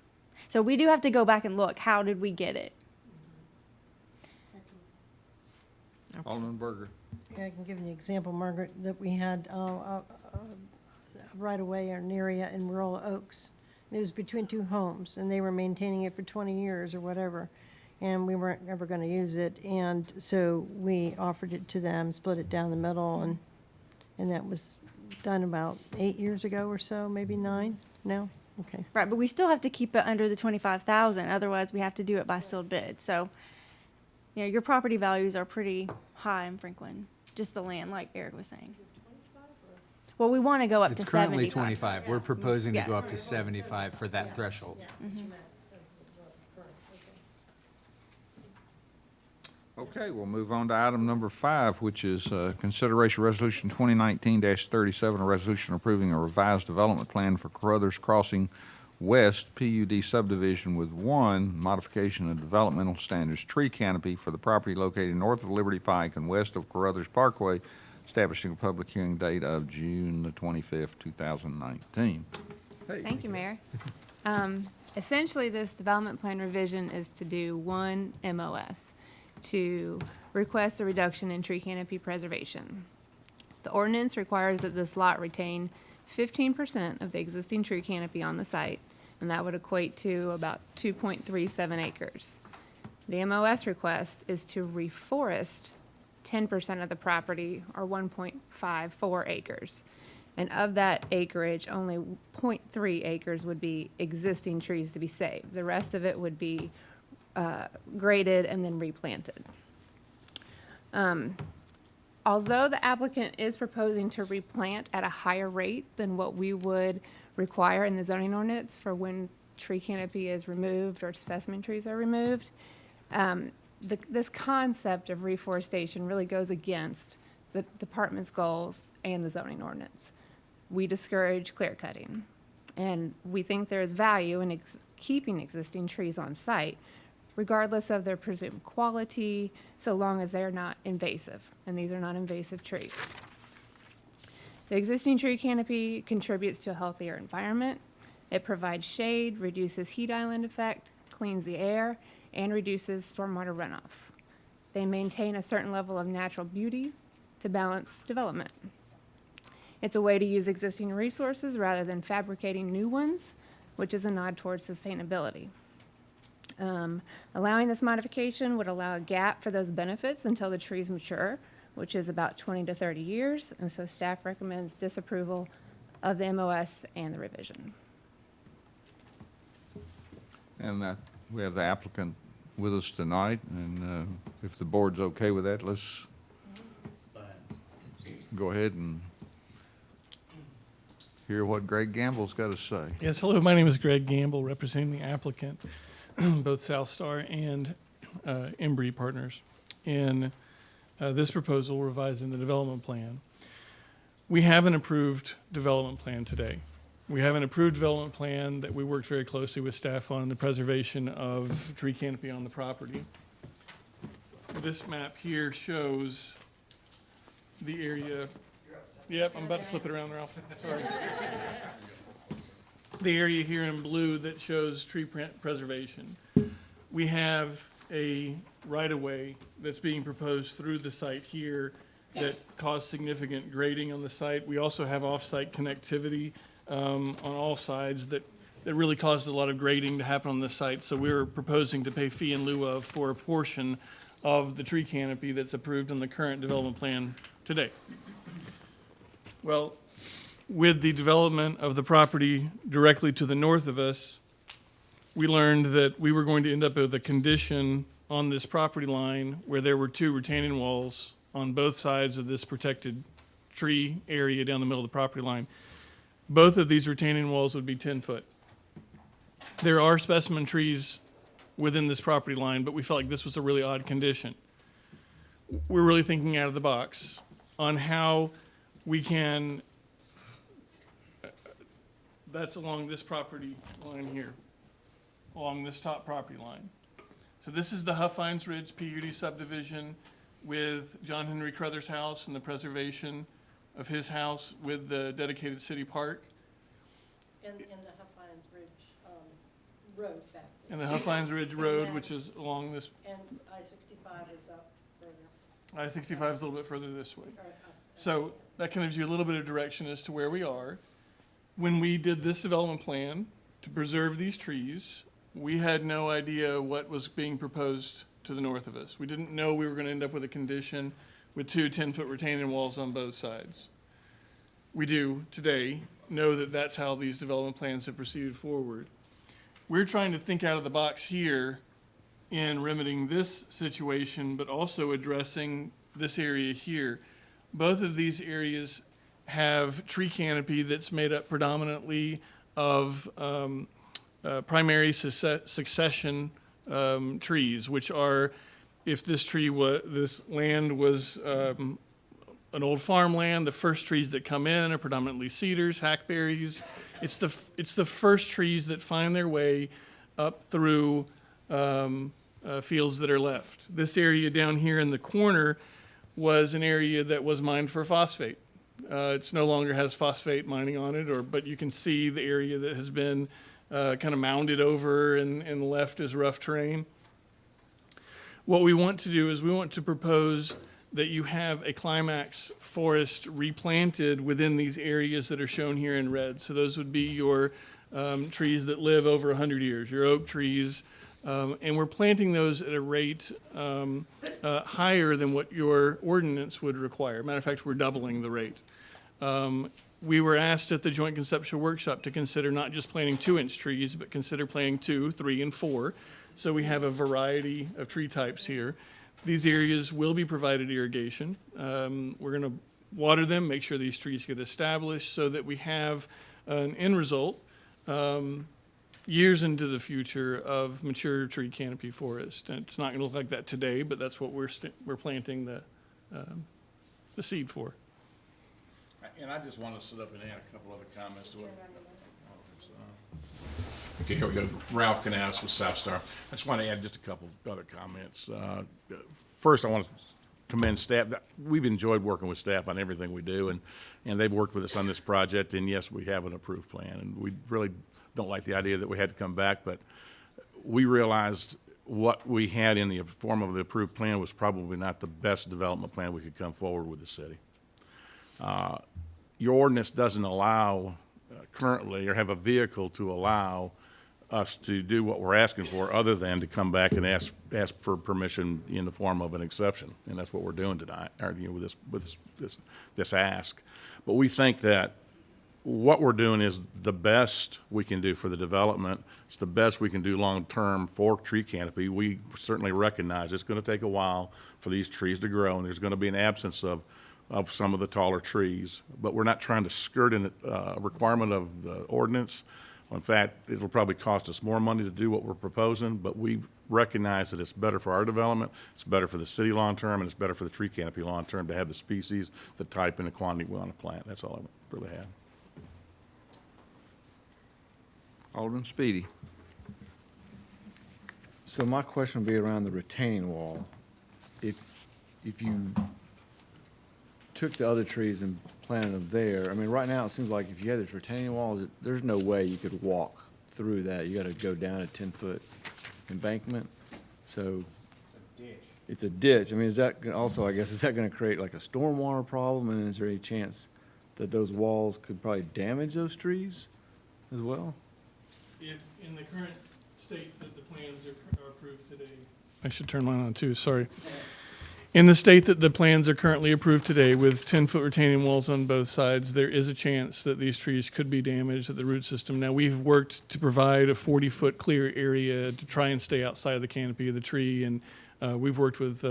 So we do have to go back and look, how did we get it? Alderman Berger. I can give you an example, Margaret, that we had right away in an area in Rural Oaks. It was between two homes, and they were maintaining it for 20 years or whatever, and we weren't ever going to use it. And so we offered it to them, split it down the middle, and that was done about 8 years ago or so, maybe 9 now. Okay. Right, but we still have to keep it under the 25,000. Otherwise, we have to do it by sealed bid. So, your property values are pretty high in Franklin, just the land, like Eric was saying. Well, we want to go up It's to currently 75. 25. We're proposing to Yes. go up to 75 for that threshold. Okay, we'll move on to item number 5, which is consideration resolution 2019-37, a resolution approving a revised development plan for Carruthers Crossing West PUD subdivision with one modification of developmental standards tree canopy for the property located north of Liberty Pike and west of Carruthers Parkway, establishing a public hearing date of June the 25th, 2019. Hey. Thank you, Mayor. Essentially, this development plan revision is to do one MOS, to request a reduction in tree canopy preservation. The ordinance requires that this lot retain 15% of the existing tree canopy on the site, and that would equate to about 2.37 acres. The MOS request is to reforest 10% of the property, or 1.54 acres. And of that acreage, only 0.3 acres would be existing trees to be saved. The rest of it would be graded and then replanted. Although the applicant is proposing to replant at a higher rate than what we would require in the zoning ordinance for when tree canopy is removed or specimen trees are removed, this concept of reforestation really goes against the department's goals and the zoning ordinance. We discourage clear cutting, and we think there is value in keeping existing trees on site, regardless of their presumed quality, so long as they're not invasive, and these are not invasive trees. The existing tree canopy contributes to a healthier environment. It provides shade, reduces heat island effect, cleans the air, and reduces stormwater runoff. They maintain a certain level of natural beauty to balance development. It's a way to use existing resources rather than fabricating new ones, which is a nod towards sustainability. Allowing this modification would allow a gap for those benefits until the trees mature, which is about 20 to 30 years. And so staff recommends disapproval of the MOS and the revision. And we have the applicant with us tonight, and if the board's okay with that, let's go ahead and hear what Greg Gamble's got to say. Yes, hello, my name is Greg Gamble, representing the applicant, both South Star and Embry Partners. In this proposal revising the development plan, we have an approved development plan today. We have an approved development plan that we worked very closely with staff on in the preservation of tree canopy on the property. This map here shows the area. Yep, I'm about to flip it around, Ralph. Sorry. The area here in blue that shows tree preservation. We have a right-of-way that's being proposed through the site here that caused significant grading on the site. We also have off-site connectivity on all sides that really caused a lot of grading to happen on this site. So we're proposing to pay fee in lieu of for a portion of the tree canopy that's approved in the current development plan today. Well, with the development of the property directly to the north of us, we learned that we were going to end up with a condition on this property line where there were 2 retaining walls on both sides of this protected tree area down the middle of the property line. Both of these retaining walls would be 10 foot. There are specimen trees within this property line, but we felt like this was a really odd condition. We're really thinking out of the box on how we can, that's along this property line here, along this top property line. So this is the Huffines Ridge PUD subdivision with John Henry Crothers' house and the preservation of his house with the dedicated city park. In the Huffines Ridge Road back there. And the Huffines Ridge Road, which is along this, And I-65 is up further. I-65 is a little bit further this way. Or up. So that kind of gives you a little bit of direction as to where we are. When we did this development plan to preserve these trees, we had no idea what was being proposed to the north of us. We didn't know we were going to end up with a condition with 2 10-foot retaining walls on both sides. We do today know that that's how these development plans have proceeded forward. We're trying to think out of the box here in remedying this situation, but also addressing this area here. Both of these areas have tree canopy that's made up predominantly of primary succession trees, which are, if this land was an old farmland, the first trees that come in are predominantly cedars, hackberries. It's the first trees that find their way up through fields that are left. This area down here in the corner was an area that was mined for phosphate. It's no longer has phosphate mining on it, but you can see the area that has been kind of mounded over and left as rough terrain. What we want to do is we want to propose that you have a climax forest replanted within these areas that are shown here in red. So those would be your trees that live over 100 years, your oak trees, and we're planting those at a rate higher than what your ordinance would require. Matter of fact, we're doubling the rate. We were asked at the Joint Conceptual Workshop to consider not just planting 2-inch trees, but consider planting 2, 3, and 4. So we have a variety of tree types here. These areas will be provided irrigation. We're going to water them, make sure these trees get established so that we have an end result years into the future of mature tree canopy forest. And it's not going to look like that today, but that's what we're planting the seed for. And I just want to sit up and add a couple other comments to it. Okay, here we go. Ralph Canales with South Star. I just want to add just a couple other comments. First, I want to commend staff. We've enjoyed working with staff on everything we do, and they've worked with us on this project. And yes, we have an approved plan, and we really don't like the idea that we had to come back, but we realized what we had in the form of the approved plan was probably not the best development plan we could come forward with the city. Your ordinance doesn't allow currently or have a vehicle to allow us to do what we're asking for, other than to come back and ask for permission in the form of an exception. And that's what we're doing tonight, or, you know, with this ask. But we think that what we're doing is the best we can do for the development. It's the best we can do long-term for tree canopy. We certainly recognize it's going to take a while for these trees to grow, and there's going to be an absence of some of the taller trees. But we're not trying to skirt a requirement of the ordinance. In fact, it'll probably cost us more money to do what we're proposing, but we recognize that it's better for our development, it's better for the city long-term, and it's better for the tree canopy long-term to have the species, the type, and the quantity we want to plant. That's all I really have. Alderman Speedy. So my question would be around the retaining wall. If you took the other trees and planted them there, I mean, right now, it seems like if you had this retaining wall, there's no way you could walk through that. You gotta go down a 10-foot embankment, so. It's a ditch. I mean, is that also, I guess, is that gonna create like a stormwater problem, and is there any chance that those walls could probably damage those trees as well? If in the current state that the plans are approved today. I should turn mine on too, sorry. In the state that the plans are currently approved today with 10-foot retaining walls on both sides, there is a chance that these trees could be damaged at the root system. Now, we've worked to provide a 40-foot clear area to try and stay outside of the canopy of the tree, and we've worked with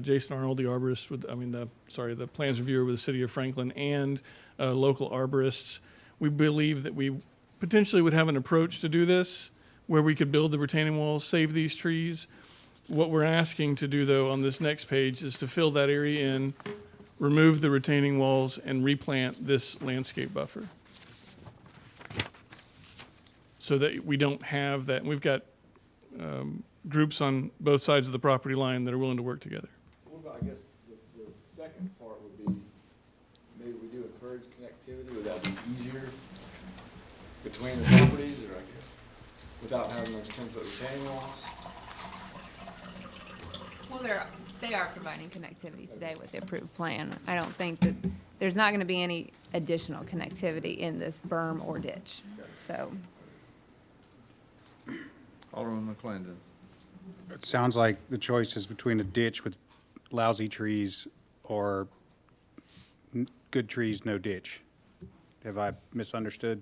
Jason Arnold, the arborist, the plans reviewer with the city of Franklin, and local arborists. We believe that we potentially would have an approach to do this where we could build the retaining walls, save these trees. What we're asking to do, though, on this next page is to fill that area in, remove the retaining walls, and replant this landscape buffer, so that we don't have that. And we've got groups on both sides of the property line that are willing to work together. What about, I guess, the second part would be, maybe we do encourage connectivity, would that be easier between the properties, or I guess, without having those 10-foot retaining walls? Well, they are providing connectivity today with the approved plan. I don't think that, there's not going to be any additional connectivity in this berm or ditch, so. Alderman McClendon. It sounds like the choice is between a ditch with lousy trees or good trees, no ditch. Have I misunderstood?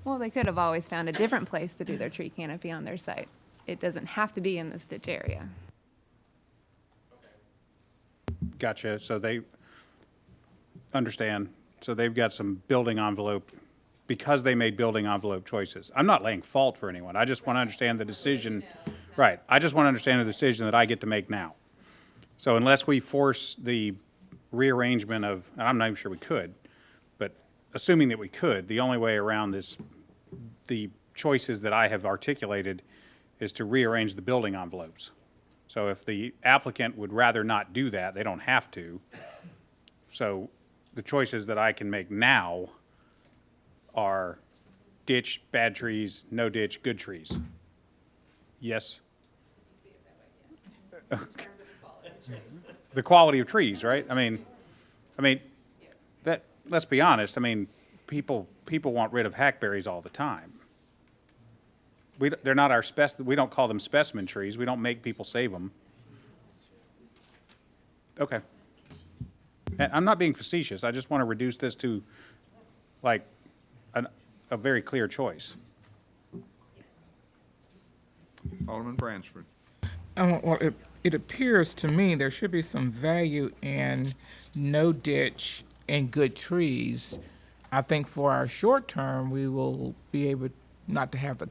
Well, they could have always found a different place to do their tree canopy on their site. It doesn't have to be in this ditch area. Gotcha. So they understand. So they've got some building envelope, because they made building envelope choices. I'm not laying fault for anyone. I just want to understand the decision. Right. I just want to understand the decision that I get to make now. So unless we force the rearrangement of, and I'm not even sure we could, but assuming that we could, the only way around this, the choices that I have articulated, is to rearrange the building envelopes. So if the applicant would rather not do that, they don't have to. So the choices that I can make now are ditch, bad trees, no ditch, good trees. Yes? The quality of trees, right? I mean, that, let's be honest, I mean, people want rid of hackberries all the time. They're not our we don't call them specimen trees. We don't make people save them. Okay. And I'm not being facetious. I just want to reduce this to like a very clear choice. Alderman Bransford. Well, it appears to me there should be some value in no ditch and good trees. I think for our short term, we will be able not to have the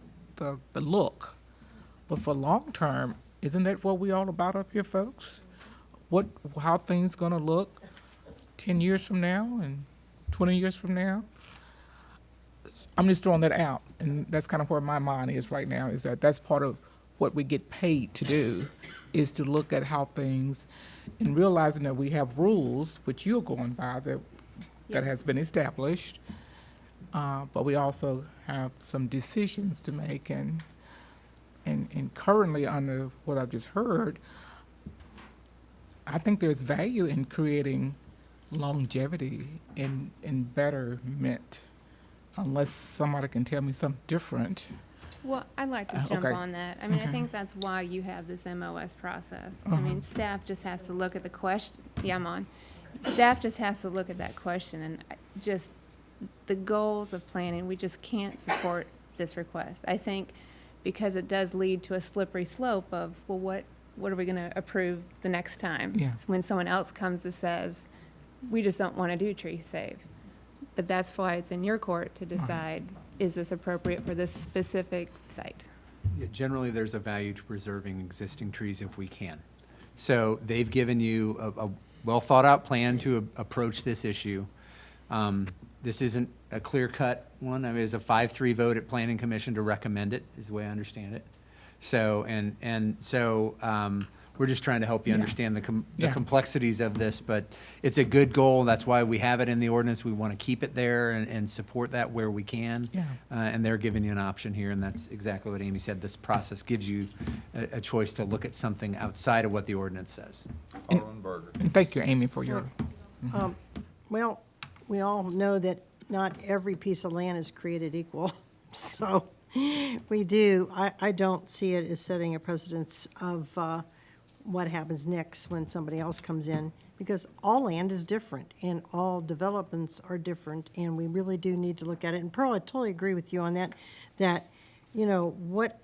look. But for long term, isn't that what we all about up here, folks? How things gonna look 10 years from now and 20 years from now? I'm just throwing that out, and that's kind of where my mind is right now, is that that's part of what we get paid to do, is to look at how things, and realizing that we have rules, which you're going by, that has been established, but we also have some decisions to make, and currently under what I've just heard, I think there's value in creating longevity and betterment, unless somebody can tell me something different. Well, I'd like to jump okay. on that. I mean, I Okay. think that's why you have this MOS process. I mean, staff just has to look at the question. Yeah, I'm on. Staff just has to look at that question and just the goals of planning, we just can't support this request. I think because it does lead to a slippery slope of, well, what are we going to approve the next time? Yeah. When someone else comes and says, we just don't want to do tree save. But that's why it's in your court to decide, is this appropriate for this specific site? Yeah, generally, there's a value to preserving existing trees if we can. So they've given you a well-thought-out plan to approach this issue. This isn't a clear-cut one. I mean, it's a 5-3 vote at Planning Commission to recommend it, is the way I understand it. So, we're just trying to help you Yeah. understand the Yeah. complexities of this, but it's a good goal. That's why we have it in the ordinance. We want to keep it there and support that where we can. Yeah. And they're giving you an option here, and that's exactly what Amy said. This process gives you a choice to look at something outside of what the ordinance says. Alderman Berger. And thank you, Amy, for your, Well, we all know that not every piece of land is created equal. So we do, I don't see it as setting a precedence of what happens next when somebody else comes in, because all land is different and all developments are different, and we really do need to look at it. And Pearl, I totally agree with you on that, you know, what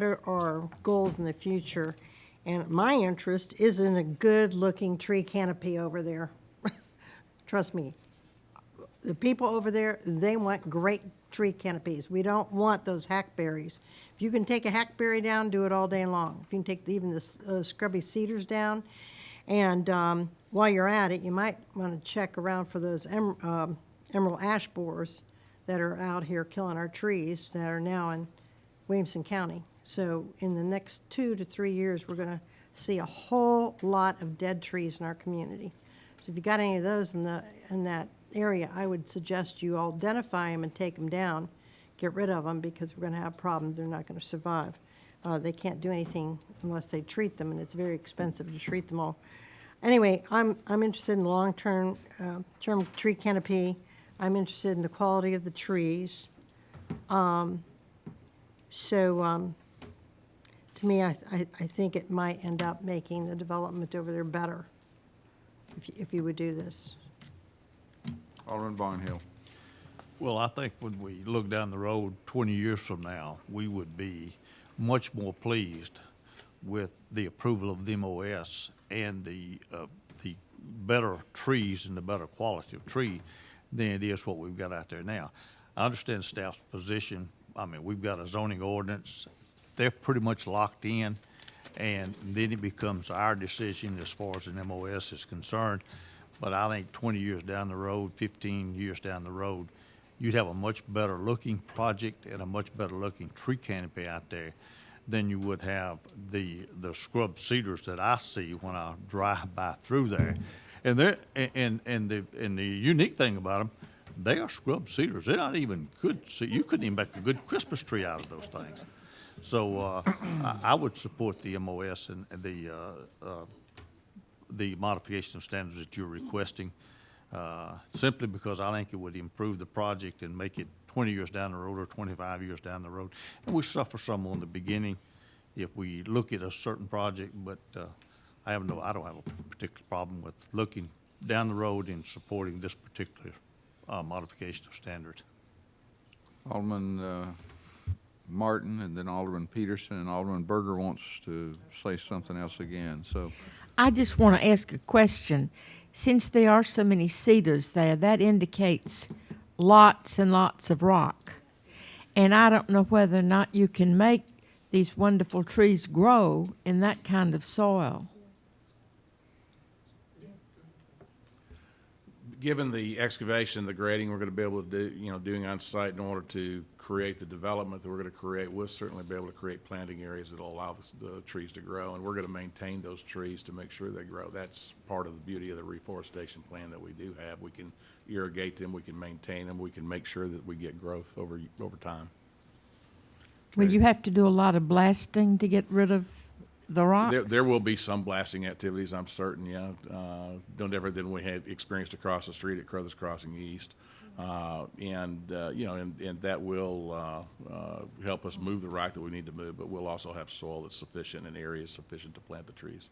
are our goals in the future? And my interest is in a good-looking tree canopy over there. Trust me. The people over there, they want great tree canopies. We don't want those hackberries. If you can take a hackberry down, do it all day long. If you can take even the scrubby cedars down. And while you're at it, you might want to check around for those emerald ash borers that are out here killing our trees that are now in Williamson County. So in the next 2 to 3 years, we're going to see a whole lot of dead trees in our community. So if you got any of those in that area, I would suggest you all identify them and take them down, get rid of them, because we're going to have problems. They're not going to survive. They can't do anything unless they treat them, and it's very expensive to treat them all. Anyway, I'm interested in the long-term term tree canopy. I'm interested in the quality of the trees. To me, I think it might end up making the development over there better if you would do this. Alderman Barnhill. Well, I think when we look down the road 20 years from now, we would be much more pleased with the approval of the MOS and the better trees and the better quality of tree than it is what we've got out there now. I understand staff's position. I mean, we've got a zoning ordinance. They're pretty much locked in, and then it becomes our decision as far as an MOS is concerned. But I think 20 years down the road, 15 years down the road, you'd have a much better looking project and a much better looking tree canopy out there than you would have the scrub cedars that I see when I drive by through there. And the unique thing about them, they are scrub cedars. They're not even good. You couldn't even make a good Christmas tree out of those things. So I would support the MOS and the modification of standards that you're requesting, simply because I think it would improve the project and make it 20 years down the road or 25 years down the road. And we suffer some on the beginning if we look at a certain project, but I don't have a particular problem with looking down the road and supporting this particular modification of standard. Alderman Martin, and then Alderman Peterson, and Alderman Berger wants to say something else again, so. I just want to ask a question. Since there are so many cedars there, that indicates lots and lots of rock. And I don't know whether or not you can make these wonderful trees grow in that kind of soil. Given the excavation, the grading we're going to be able to do, doing on site in order to create the development that we're going to create, we'll certainly be able to create planting areas that will allow the trees to grow, and we're going to maintain those trees to make sure they grow. That's part of the beauty of the reforestation plan that we do have. We can irrigate them, we can maintain them, we can make sure that we get growth over time. Will you have to do a lot of blasting to get rid of the rocks? There will be some blasting activities, I'm certain, yeah. No different than we had experienced across the street at Crothers Crossing East. And that will help us move the rock that we need to move, but we'll also have soil that's sufficient and areas sufficient to plant the trees.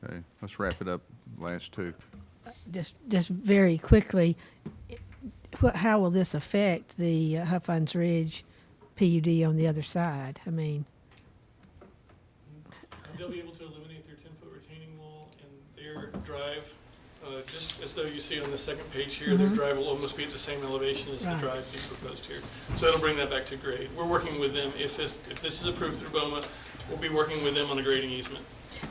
Okay, let's wrap it up, last two. Just very quickly, how will this affect the Huffines Ridge PUD on the other side? I mean, They'll be able to eliminate their 10-foot retaining wall and their drive, just as though you see on the second page here, their drive will almost be at the same elevation as the Right. drive being proposed here. So it'll bring that back to grade. We're working with them. If this is approved through BOMA, we'll be working with them on a grading easement.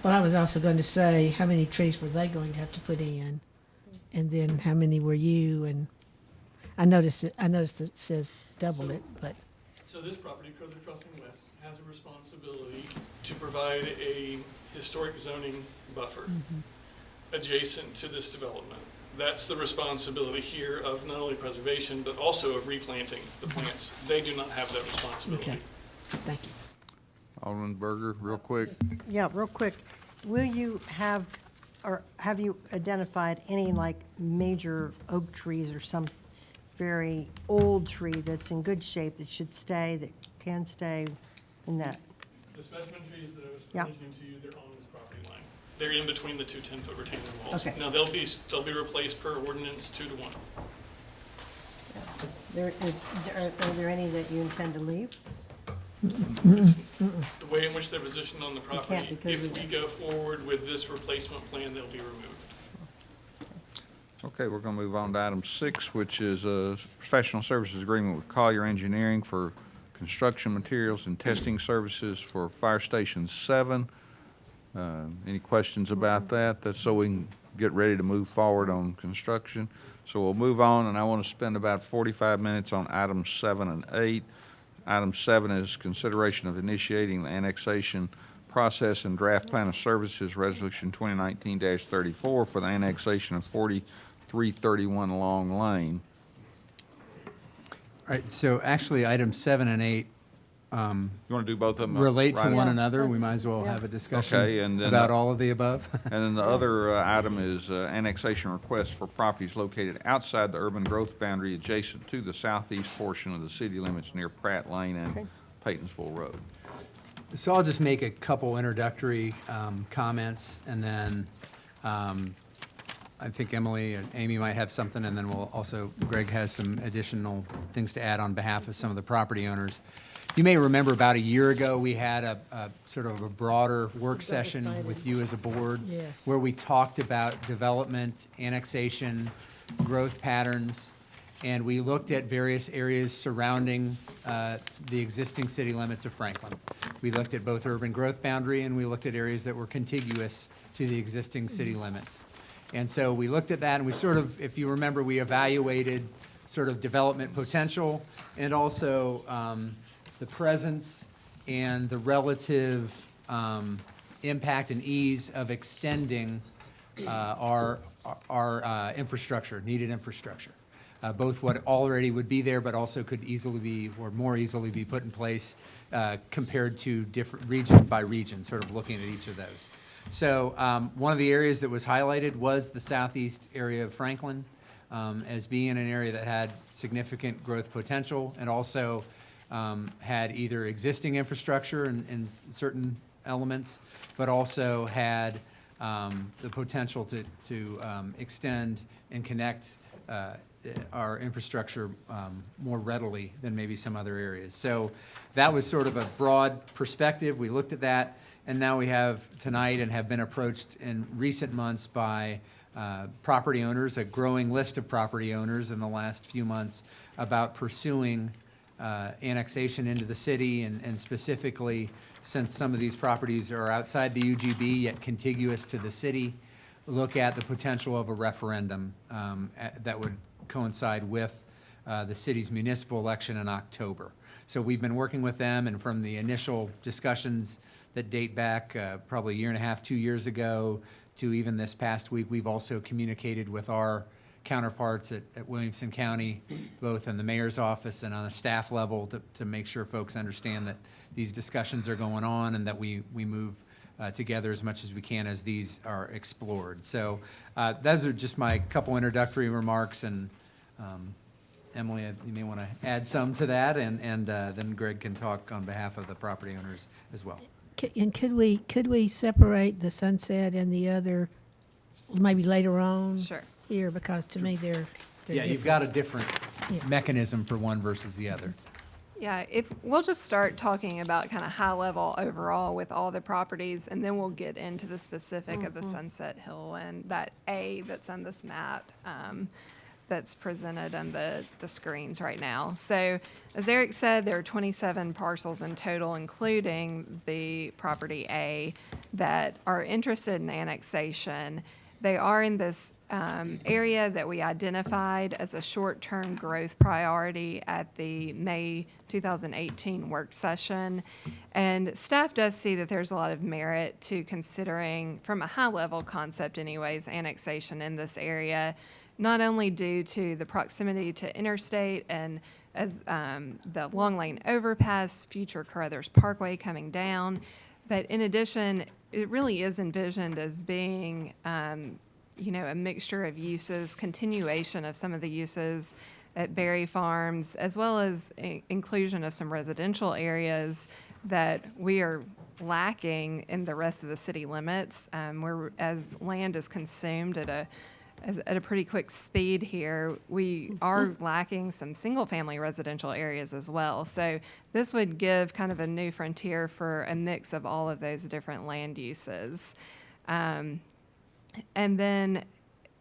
well, I was also going to say, how many trees were they going to have to put in? And then how many were you? And I noticed it says double it, but. So this property, Crothers Crossing West, has a responsibility to provide a historic zoning buffer adjacent to this development. That's the responsibility here of not only preservation, but also of replanting the plants. They do not have that responsibility. Okay, thank you. Alderman Berger, real quick. Yeah, real quick, will you have, or have you identified any like major oak trees or some very old tree that's in good shape that should stay, that can stay in that? The specimen trees that I was Yeah. mentioning to you, they're on this property line. They're in between the two 10-foot retaining walls. Okay. Now, they'll be replaced per ordinance 2 to 1. Are there any that you intend to leave? The way in which they're positioned on the can't property, because if of we the- go forward with this replacement plan, they'll be removed. Okay, we're going to move on to item 6, which is a professional services agreement with Collier Engineering for construction materials and testing services for Fire Station 7. Any questions about that? That's so we can get ready to move forward on construction. So we'll move on, and I want to spend about 45 minutes on items 7 and 8. Item 7 is consideration of initiating the annexation process and draft plan of services, Resolution 2019-34 for the annexation of 4331 Long Lane. All right, so actually, items 7 and 8 You want to do both of them? relate to right one away? another. We might as well have a discussion Okay, and then about all of the above. And then the other item is annexation request for properties located outside the urban growth boundary adjacent to the southeast portion of the city limits near Pratt Lane and Paytonsville Road. So I'll just make a couple introductory comments, and then I think Emily and Amy might have something, and then we'll also, Greg has some additional things to add on behalf of some of the property owners. You may remember about a year ago, we had a sort of a broader work session with you as a board, Yes. where we talked about development, annexation, growth patterns, and we looked at various areas surrounding the existing city limits of Franklin. We looked at both urban growth boundary, and we looked at areas that were contiguous to the existing city limits. And so we looked at that, and we sort of, if you remember, we evaluated sort of development potential and also the presence and the relative impact and ease of extending our infrastructure, needed infrastructure. Both what already would be there, but also could easily be, or more easily be put in place compared to different region by region, sort of looking at each of those. So one of the areas that was highlighted was the southeast area of Franklin as being an area that had significant growth potential and also had either existing infrastructure in certain elements, but also had the potential to extend and connect our infrastructure more readily than maybe some other areas. So that was sort of a broad perspective. We looked at that, and now we have tonight and have been approached in recent months by property owners, a growing list of property owners in the last few months about pursuing annexation into the city, and specifically, since some of these properties are outside the UGB yet contiguous to the city, look at the potential of a referendum that would coincide with the city's municipal election in October. So we've been working with them, and from the initial discussions that date back probably a year and a half, 2 years ago, to even this past week, we've also communicated with our counterparts at Williamson County, both in the mayor's office and on a staff level, to make sure folks understand that these discussions are going on and that we move together as much as we can as these are explored. So those are just my couple introductory remarks, and Emily, you may want to add some to that, and then Greg can talk on behalf of the property owners as well. And could we separate the Sunset and the other maybe later on? Sure. Here, because to me they're Yeah, you've different. got a different Yeah. mechanism for one versus the other. Yeah, if we'll just start talking about kind of high level overall with all the properties, and then we'll get into the specific of the Sunset Hill and that A that's on this map that's presented on the screens right now. So as Eric said, there are 27 parcels in total, including the property A, that are interested in annexation. They are in this area that we identified as a short-term growth priority at the May 2018 work session. And staff does see that there's a lot of merit to considering, from a high-level concept anyways, annexation in this area, not only due to the proximity to interstate and as the Long Lane overpass, future Carruthers Parkway coming down, but in addition, it really is envisioned as being a mixture of uses, continuation of some of the uses at Berry Farms, as well as inclusion of some residential areas that we are lacking in the rest of the city limits. As land is consumed at a pretty quick speed here, we are lacking some single-family residential areas as well. So this would give kind of a new frontier for a mix of all of those different land uses. And then,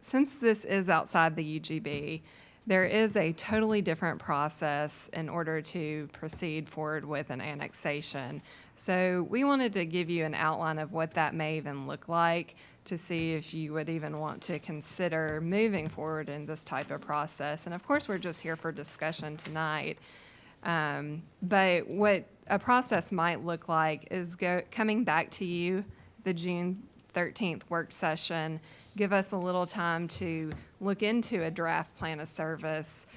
since this is outside the UGB, there is a totally different process in order to proceed forward with an annexation. So we wanted to give you an outline of what that may even look like to see if you would even want to consider moving forward in this type of process. And of course, we're just here for discussion tonight. But what a process might look like is coming back to you the June 13th work session, give us a little time to look into a draft plan of service.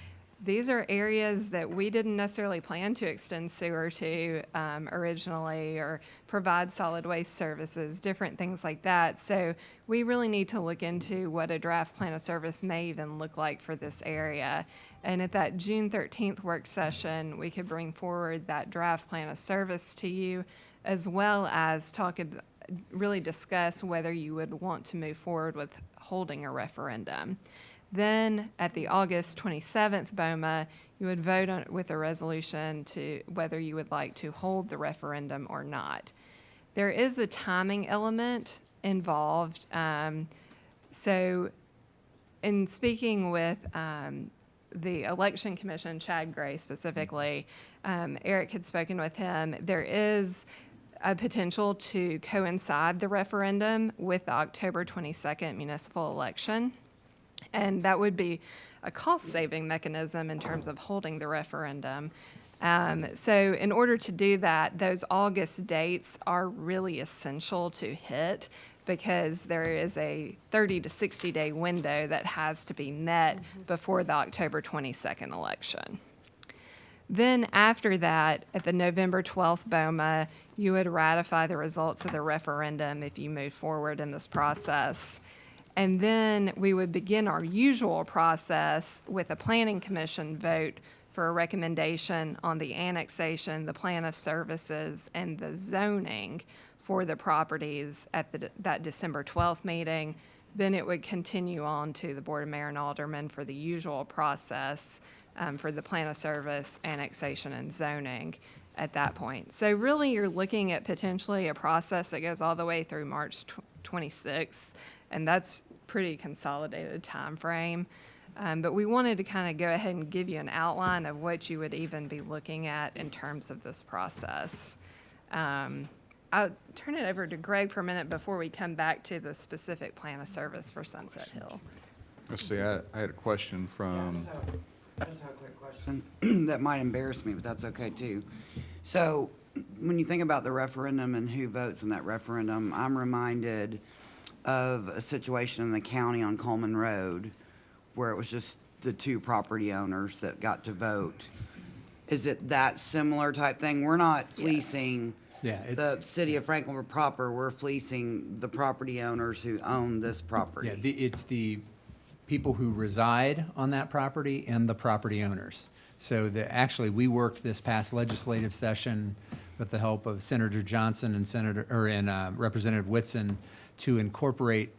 These are areas that we didn't necessarily plan to extend sewer to originally, or provide solid waste services, different things like that. So we really need to look into what a draft plan of service may even look like for this area. And at that June 13th work session, we could bring forward that draft plan of service to you, as well as really discuss whether you would want to move forward with holding a referendum. Then at the August 27th BOMA, you would vote with a resolution to whether you would like to hold the referendum or not. There is a timing element involved. So in speaking with the Election Commission, Chad Gray specifically, Eric had spoken with him, there is a potential to coincide the referendum with the October 22nd municipal election. And that would be a cost-saving mechanism in terms of holding the referendum. So in order to do that, those August dates are really essential to hit, because there is a 30 to 60-day window that has to be met before the October 22nd election. Then after that, at the November 12th BOMA, you would ratify the results of the referendum if you move forward in this process. And then we would begin our usual process with a planning commission vote for a recommendation on the annexation, the plan of services, and the zoning for the properties at that December 12th meeting. Then it would continue on to the Board of Mayor and Aldermen for the usual process for the plan of service, annexation, and zoning at that point. So really, you're looking at potentially a process that goes all the way through March 26th, and that's pretty consolidated time frame. But we wanted to kind of go ahead and give you an outline of what you would even be looking at in terms of this process. I'll turn it over to Greg for a minute before we come back to the specific plan of service for Sunset Hill. Let's see, I had a question from, I just have a quick question that might embarrass me, but that's okay too. So when you think about the referendum and who votes in that referendum, I'm reminded of a situation in the county on Coleman Road where it was just the two property owners that got to vote. Is it that similar type thing? We're not fleecing Yeah, the city of Franklin proper, we're fleecing the property owners who own this property. Yeah, it's the people who reside on that property and the property owners. So actually, we worked this past legislative session with the help of Senator Johnson and Representative Whitson to incorporate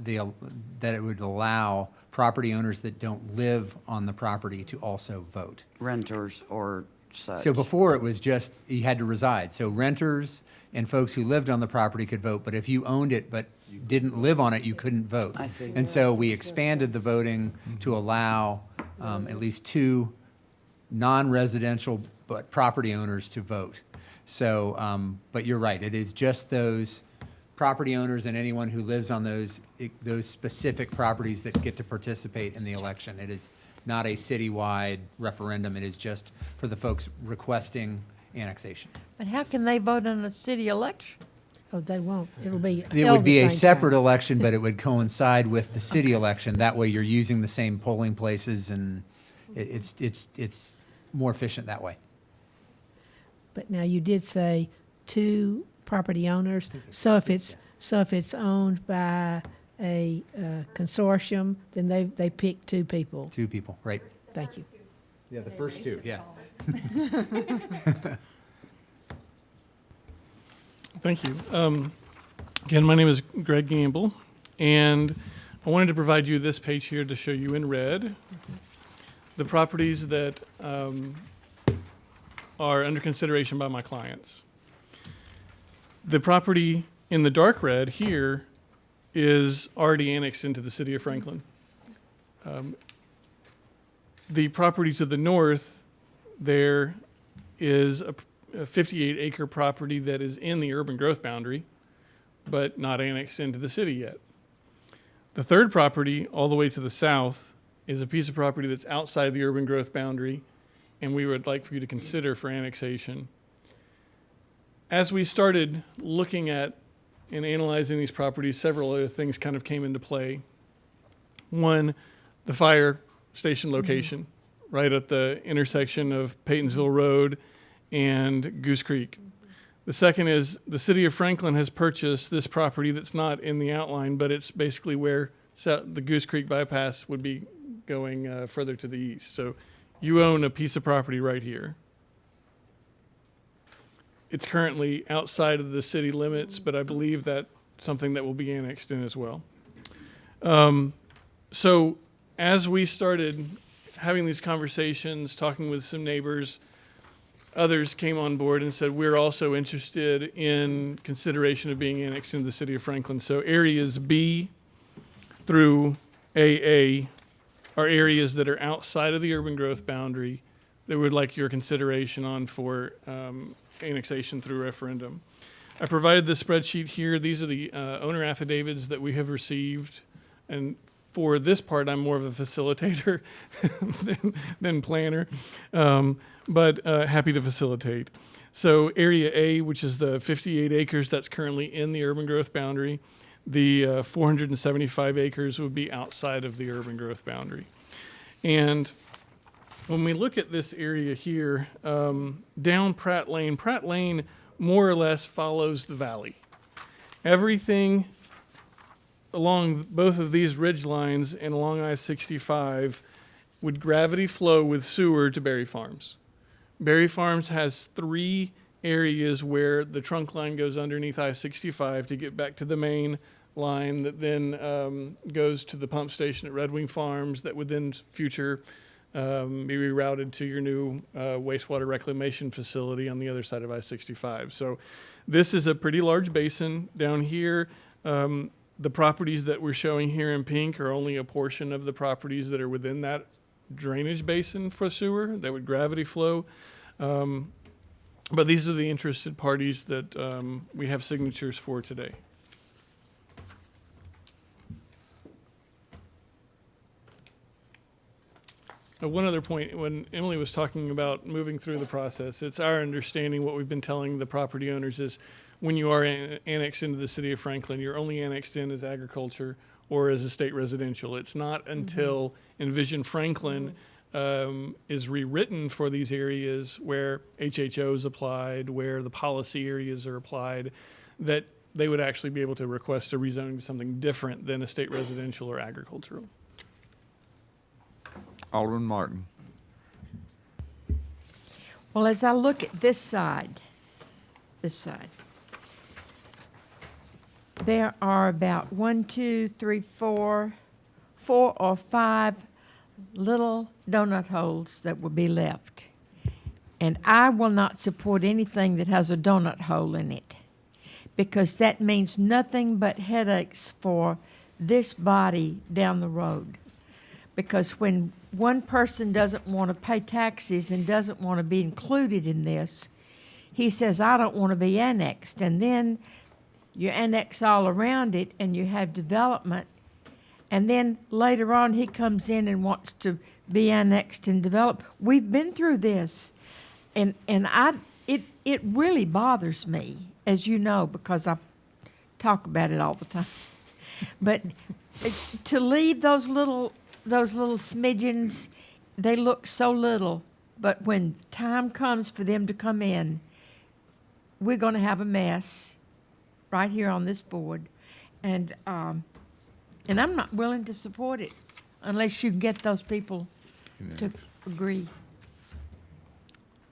that it would allow property owners that don't live on the property to also vote. Renters or such. So before it was just, you had to reside. So renters and folks who lived on the property could vote, but if you owned it but didn't live on it, you couldn't vote. I see. And so we expanded the voting to allow at least 2 non-residential but property owners to vote. So, but you're right, it is just those property owners and anyone who lives on those specific properties that get to participate in the election. It is not a citywide referendum. It is just for the folks requesting annexation. But how can they vote in a city election? Oh, they won't. It'll be It held would the be a same separate time. election, but it would coincide with the city election. That way you're using the same polling places and it's more efficient that way. But now you did say 2 property owners. So if it's owned by a consortium, then they pick 2 people. 2 people, right? Thank you. Yeah, the first 2, yeah. Thank you. Again, my name is Greg Gamble, and I wanted to provide you this page here to show you in red the properties that are under consideration by my clients. The property in the dark red here is already annexed into the city of Franklin. The property to the north there is a 58-acre property that is in the urban growth boundary, but not annexed into the city yet. The third property, all the way to the south, is a piece of property that's outside the urban growth boundary, and we would like for you to consider for annexation. As we started looking at and analyzing these properties, several other things kind of came into play. One, the fire station location, right at the intersection of Paytonsville Road and Goose Creek. The second is the city of Franklin has purchased this property that's not in the outline, but it's basically where the Goose Creek bypass would be going further to the east. So you own a piece of property right here. It's currently outside of the city limits, but I believe that's something that will be annexed in as well. So as we started having these conversations, talking with some neighbors, others came on board and said, we're also interested in consideration of being annexed into the city of Franklin. So areas B through AA are areas that are outside of the urban growth boundary that we'd like your consideration on for annexation through referendum. I provided the spreadsheet here. These are the owner affidavits that we have received. And for this part, I'm more of a facilitator than planner, but happy to facilitate. So Area A, which is the 58 acres that's currently in the urban growth boundary, the 475 acres would be outside of the urban growth boundary. And when we look at this area here, down Pratt Lane more or less follows the valley. Everything along both of these ridge lines and along I-65 would gravity flow with sewer to Berry Farms. Berry Farms has 3 areas where the trunk line goes underneath I-65 to get back to the main line that then goes to the pump station at Red Wing Farms that would then future be rerouted to your new wastewater reclamation facility on the other side of I-65. So this is a pretty large basin down here. The properties that we're showing here in pink are only a portion of the properties that are within that drainage basin for sewer that would gravity flow. But these are the interested parties that we have signatures for today. One other point, when Emily was talking about moving through the process, it's our understanding, what we've been telling the property owners is when you are annexed into the city of Franklin, you're only annexed in as agriculture or as a state residential. It's not until Envision Franklin is rewritten for these areas where HHO is applied, where the policy areas are applied, that they would actually be able to request a rezoning to something different than a state residential or agricultural. Alderman Martin. Well, as I look at this side, there are about 4 or 5 little donut holes that will be left. And I will not support anything that has a donut hole in it, because that means nothing but headaches for this body down the road. Because when one person doesn't want to pay taxes and doesn't want to be included in this, he says, I don't want to be annexed. And then you annex all around it and you have development. And then later on, he comes in and wants to be annexed and develop. We've been through this. And it really bothers me, as you know, because I talk about it all the time. But to leave those little smidgens, they look so little, but when time comes for them to come in, we're going to have a mess right here on this board, and I'm not willing to support it unless you get those people to agree.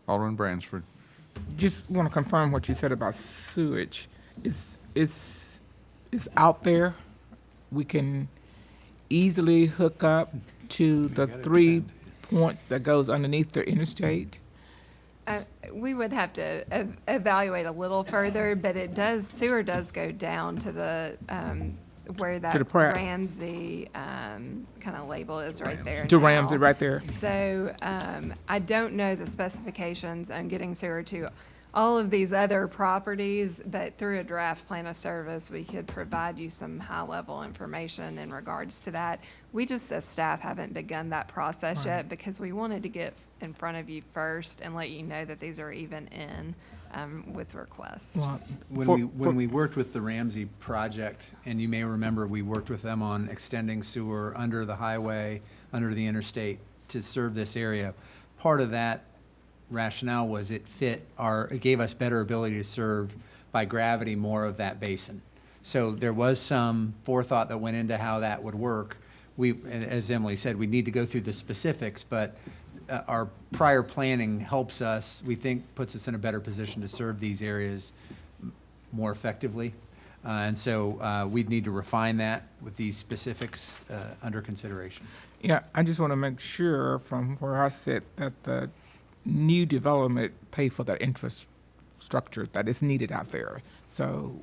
Alderman Bransford. Just want to confirm what you said about sewage. It's out there. We can easily hook up to the 3 points that goes underneath the interstate. We would have to evaluate a little further, but sewer does go down to the, where that To the Pratt. Ramsey kind of label is right there To now. Ramsey, right there. So I don't know the specifications on getting sewer to all of these other properties, but through a draft plan of service, we could provide you some high-level information in regards to that. We just, as staff, haven't begun that process yet because we wanted to get in front of you first and let you know that these are even in with requests. Well, When we worked with the Ramsey project, and you may remember, we worked with them on extending sewer under the highway, under the interstate to serve this area. Part of that rationale was it gave us better ability to serve by gravity more of that basin. So there was some forethought that went into how that would work. And as Emily said, we need to go through the specifics, but our prior planning helps us, we think, puts us in a better position to serve these areas more effectively. And so we'd need to refine that with these specifics under consideration. Yeah, I just want to make sure from where I sit that the new development pay for that infrastructure that is needed out there. So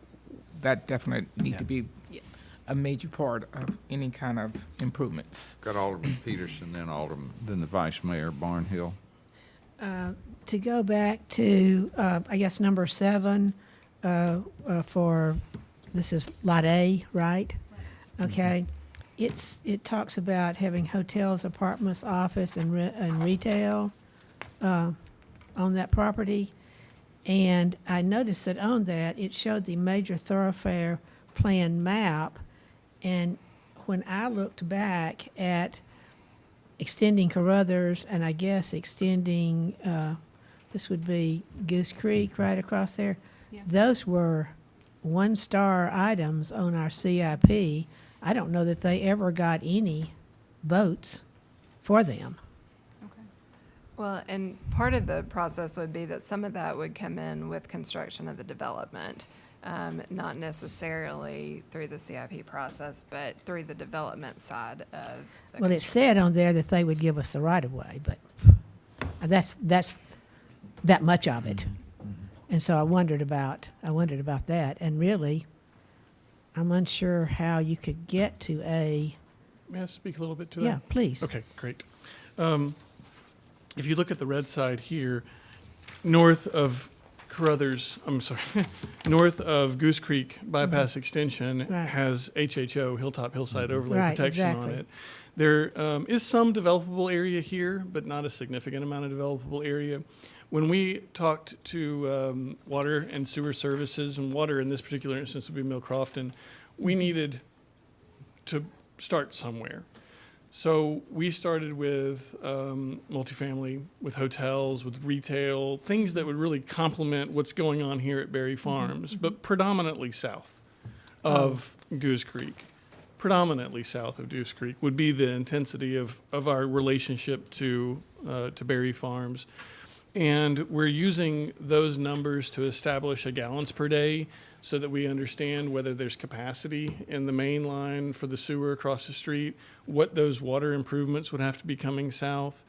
that definitely need to be a major part of any kind of improvements. Got Alderman Peterson, then the Vice Mayor Barnhill. To go back to, I guess, number 7, for, this is Lot A, right? Okay. It talks about having hotels, apartments, office, and retail on that property. And I noticed that on that, it showed the major thoroughfare plan map. And when I looked back at extending Carruthers and I guess extending, this would be Goose Creek right across there, those were 1-star items on our CIP. I don't know that they ever got any votes for them. Well, and part of the process would be that some of that would come in with construction of the development, not necessarily through the CIP process, but through the development side of the Well, it said on there that they would give us the right-of-way, but that's that much of it. And so I wondered about that, and really, I'm unsure how you could get to a. May I speak a little bit to that? Yeah, please. Okay, great. If you look at the red side here, north of Carruthers, north of Goose Creek Bypass Extension Right. has HHO, Hilltop Hillside Overlay Right, Protection on exactly. it. There is some developable area here, but not a significant amount of developable area. When we talked to Water and Sewer Services, and water in this particular instance would be Mill Crofton, we needed to start somewhere. So we started with multifamily, with hotels, with retail, things that would really complement what's going on here at Berry Farms, but predominantly south of Goose Creek. Predominantly south of Goose Creek would be the intensity of our relationship to Berry Farms. And we're using those numbers to establish a gallons per day so that we understand whether there's capacity in the main line for the sewer across the street, what those water improvements would have to be coming south.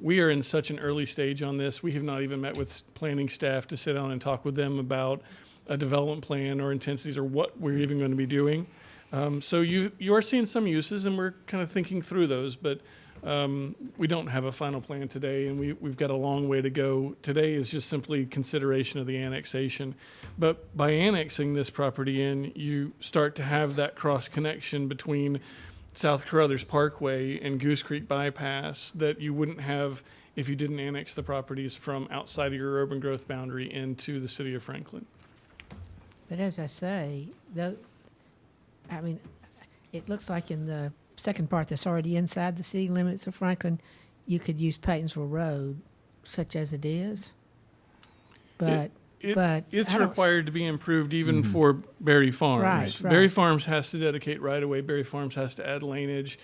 We are in such an early stage on this. We have not even met with planning staff to sit down and talk with them about a development plan or intensities or what we're even going to be doing. So you are seeing some uses, and we're kind of thinking through those, but we don't have a final plan today, and we've got a long way to go. Today is just simply consideration of the annexation. But by annexing this property in, you start to have that cross connection between South Carruthers Parkway and Goose Creek Bypass that you wouldn't have if you didn't annex the properties from outside of your urban growth boundary into the city of Franklin. But as I say, though, I mean, it looks like in the second part that's already inside the city limits of Franklin, you could use Paytonsville Road, such as it is. But It's I don't- required to be improved even for Berry Farms. Right, right. Berry Farms has to dedicate right away. Berry Farms has to add laneage.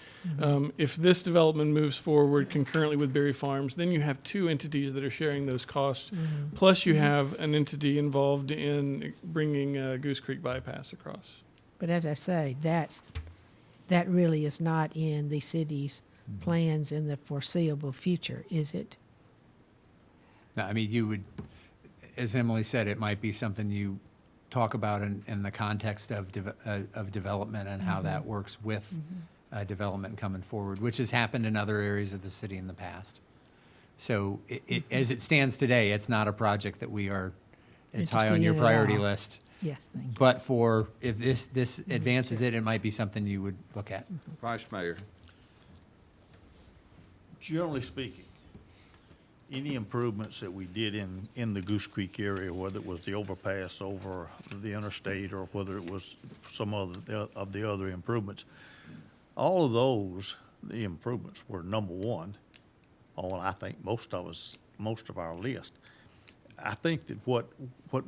If this development moves forward concurrently with Berry Farms, then you have two entities that are sharing those costs. Plus, you have an entity involved in bringing Goose Creek Bypass across. But as I say, that really is not in the city's plans in the foreseeable future, is it? No, I mean, you would, as Emily said, it might be something you talk about in the context of development and how that works with development coming forward, which has happened in other areas of the city in the past. So as it stands today, it's not a project that we are, it's high on Interested your in at priority all. list. Yes, thank you. But if this advances it, it might be something you would look at. Vice Mayor. Generally speaking, any improvements that we did in the Goose Creek area, whether it was the overpass over the interstate or whether it was some of the other improvements, all of those, the improvements were number one on, I think, most of our list. I think that what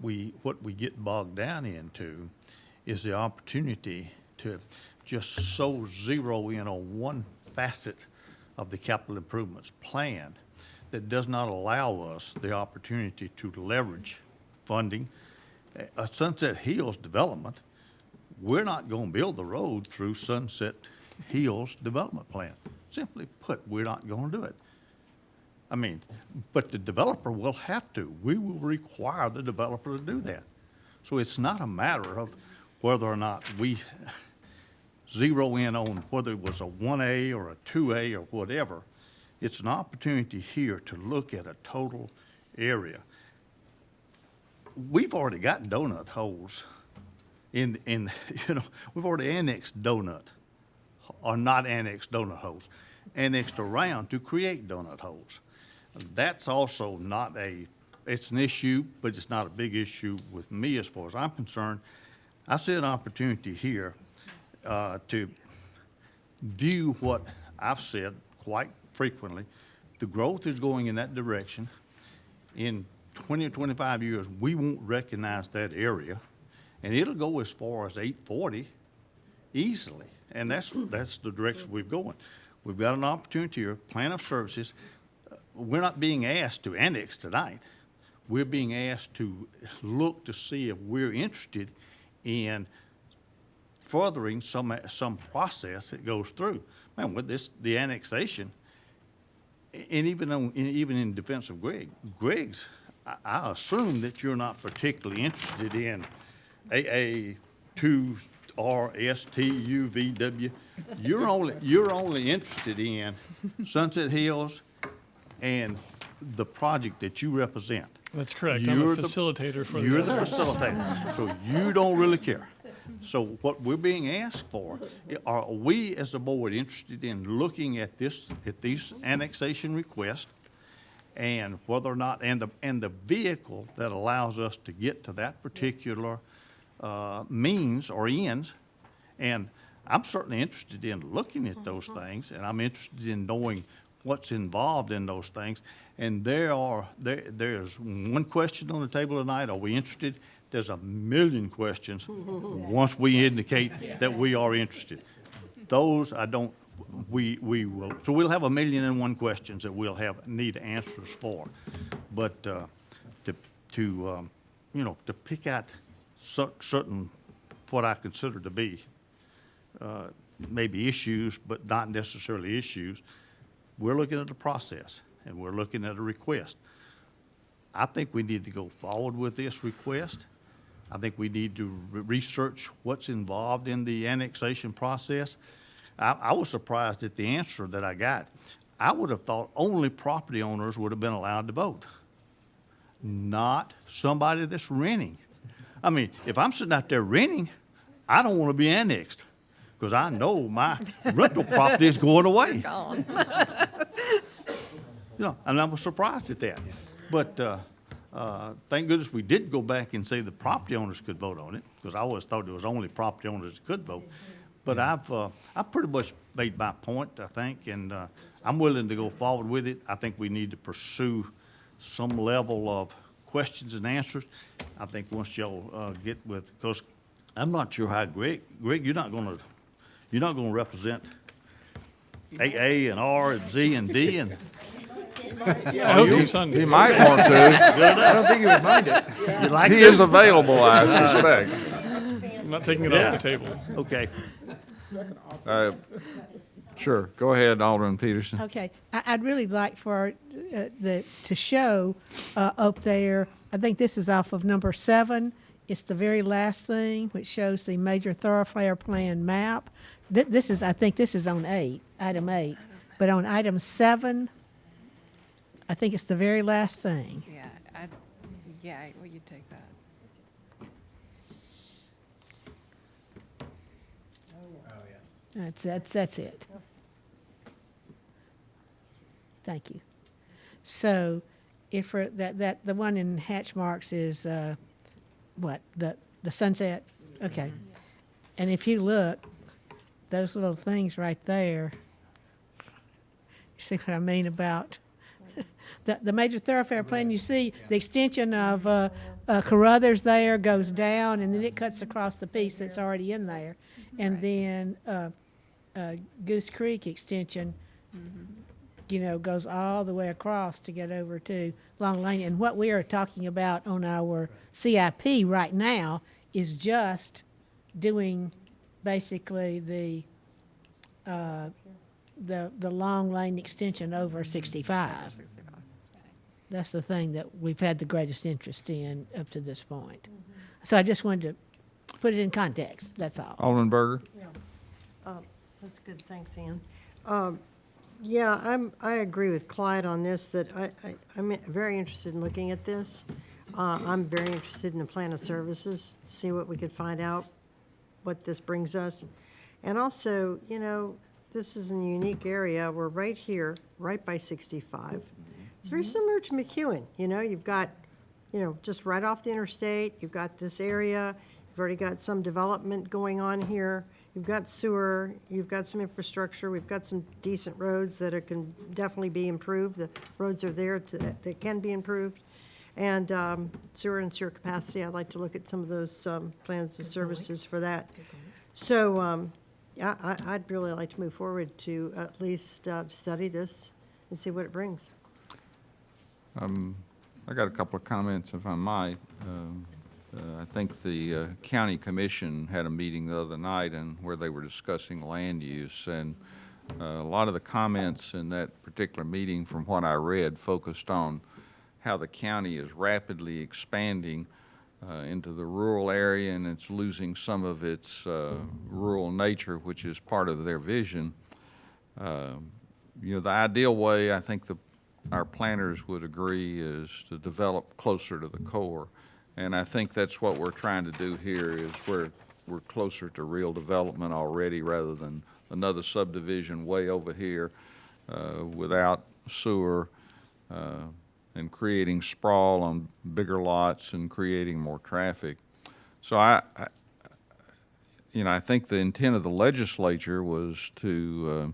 we get bogged down into is the opportunity to just so zero in on one facet of the capital improvements plan that does not allow us the opportunity to leverage funding. A Sunset Hills development, we're not going to build the road through Sunset Hills development plan. Simply put, we're not going to do it. I mean, but the developer will have to. We will require the developer to do that. So it's not a matter of whether or not we zero in on whether it was a 1A or a 2A or whatever. It's an opportunity here to look at a total area. We've already got donut holes in we've already annexed donut, or not annexed donut holes, annexed around to create donut holes. That's also not it's an issue, but it's not a big issue with me as far as I'm concerned. I see an opportunity here to view what I've said quite frequently. The growth is going in that direction. In 20 or 25 years, we won't recognize that area, and it'll go as far as 840 easily, and that's the direction we're going. We've got an opportunity here, plan of services. We're not being asked to annex tonight. We're being asked to look to see if we're interested in furthering some process that goes through. Man, with the annexation, and even in defense of Greg's, I assume that you're not particularly interested in AA2 RSTUVW. You're only interested in Sunset Hills and the project that you represent. That's correct. I'm a facilitator for You're the facilitator, so you don't really care. So what we're being asked for, are we as a board interested in looking at these annexation requests and whether or not, and the vehicle that allows us to get to that particular means or ends, and I'm certainly interested in looking at those things, and I'm interested in knowing what's involved in those things. And there's one question on the table tonight, are we interested? There's a million questions once we indicate that we are interested. Those we will, so we'll have 1,000,001 questions that we'll need answers for. But, to pick out certain, what I consider to be, maybe issues, but not necessarily issues, we're looking at a process, and we're looking at a request. I think we need to go forward with this request. I think we need to research what's involved in the annexation process. I was surprised at the answer that I got. I would have thought only property owners would have been allowed to vote, not somebody that's renting. I mean, if I'm sitting out there renting, I don't want to be annexed, because I know my rental property is going away. And I was surprised at that. But thank goodness we did go back and say the property owners could vote on it, because I always thought it was only property owners that could vote. But I've pretty much made my point, I think, and I'm willing to go forward with it. I think we need to pursue some level of questions and answers. I think once y'all get with, because I'm not sure how Greg, you're not gonna represent AA and R and Z and D and. I hope you Sunday. He might want to. I don't think he would mind it. You like He to? is available, I suspect. I'm not taking it off the table. Okay. Sure, go ahead, Alderman Peterson. Okay, I'd really like for to show up there, I think this is off of number 7. It's the very last thing, which shows the major thoroughfare plan map. I think this is on item 8. But on item 7, I think it's the very last thing. Yeah, will you take that? That's it. Thank you. So, if the one in hatch marks is what, the sunset? Okay. And if you look, those little things right there, you see what I mean about the major thoroughfare plan? You see the extension of Carruthers there goes down, and then it cuts across the piece that's already in there. And then Goose Creek extension, goes all the way across to get over to Long Lane. And what we are talking about on our CIP right now is just doing basically the Long Lane extension over 65. That's the thing that we've had the greatest interest in up to this point. So I just wanted to put it in context, that's all. Alderman Berger? That's good, thanks, Ann. I agree with Clyde on this, that I'm very interested in looking at this. I'm very interested in the plan of services, see what we could find out, what this brings us. And also, this is a unique area. We're right here, right by 65. It's very similar to McEwen. You've got, just right off the interstate, you've got this area, you've already got some development going on here. You've got sewer, you've got some infrastructure, we've got some decent roads that can definitely be improved. The roads are there that can be improved. And sewer and sewer capacity, I'd like to look at some of those plans and services for that. So I'd really like to move forward to at least study this and see what it brings. I got a couple of comments, if I might. I think the county commission had a meeting the other night where they were discussing land use, and a lot of the comments in that particular meeting, from what I read, focused on how the county is rapidly expanding into the rural area, and it's losing some of its rural nature, which is part of their vision. The ideal way, I think our planners would agree, is to develop closer to the core. And I think that's what we're trying to do here, is we're closer to real development already, rather than another subdivision way over here without sewer and creating sprawl on bigger lots and creating more traffic. So you know, I think the intent of the legislature was to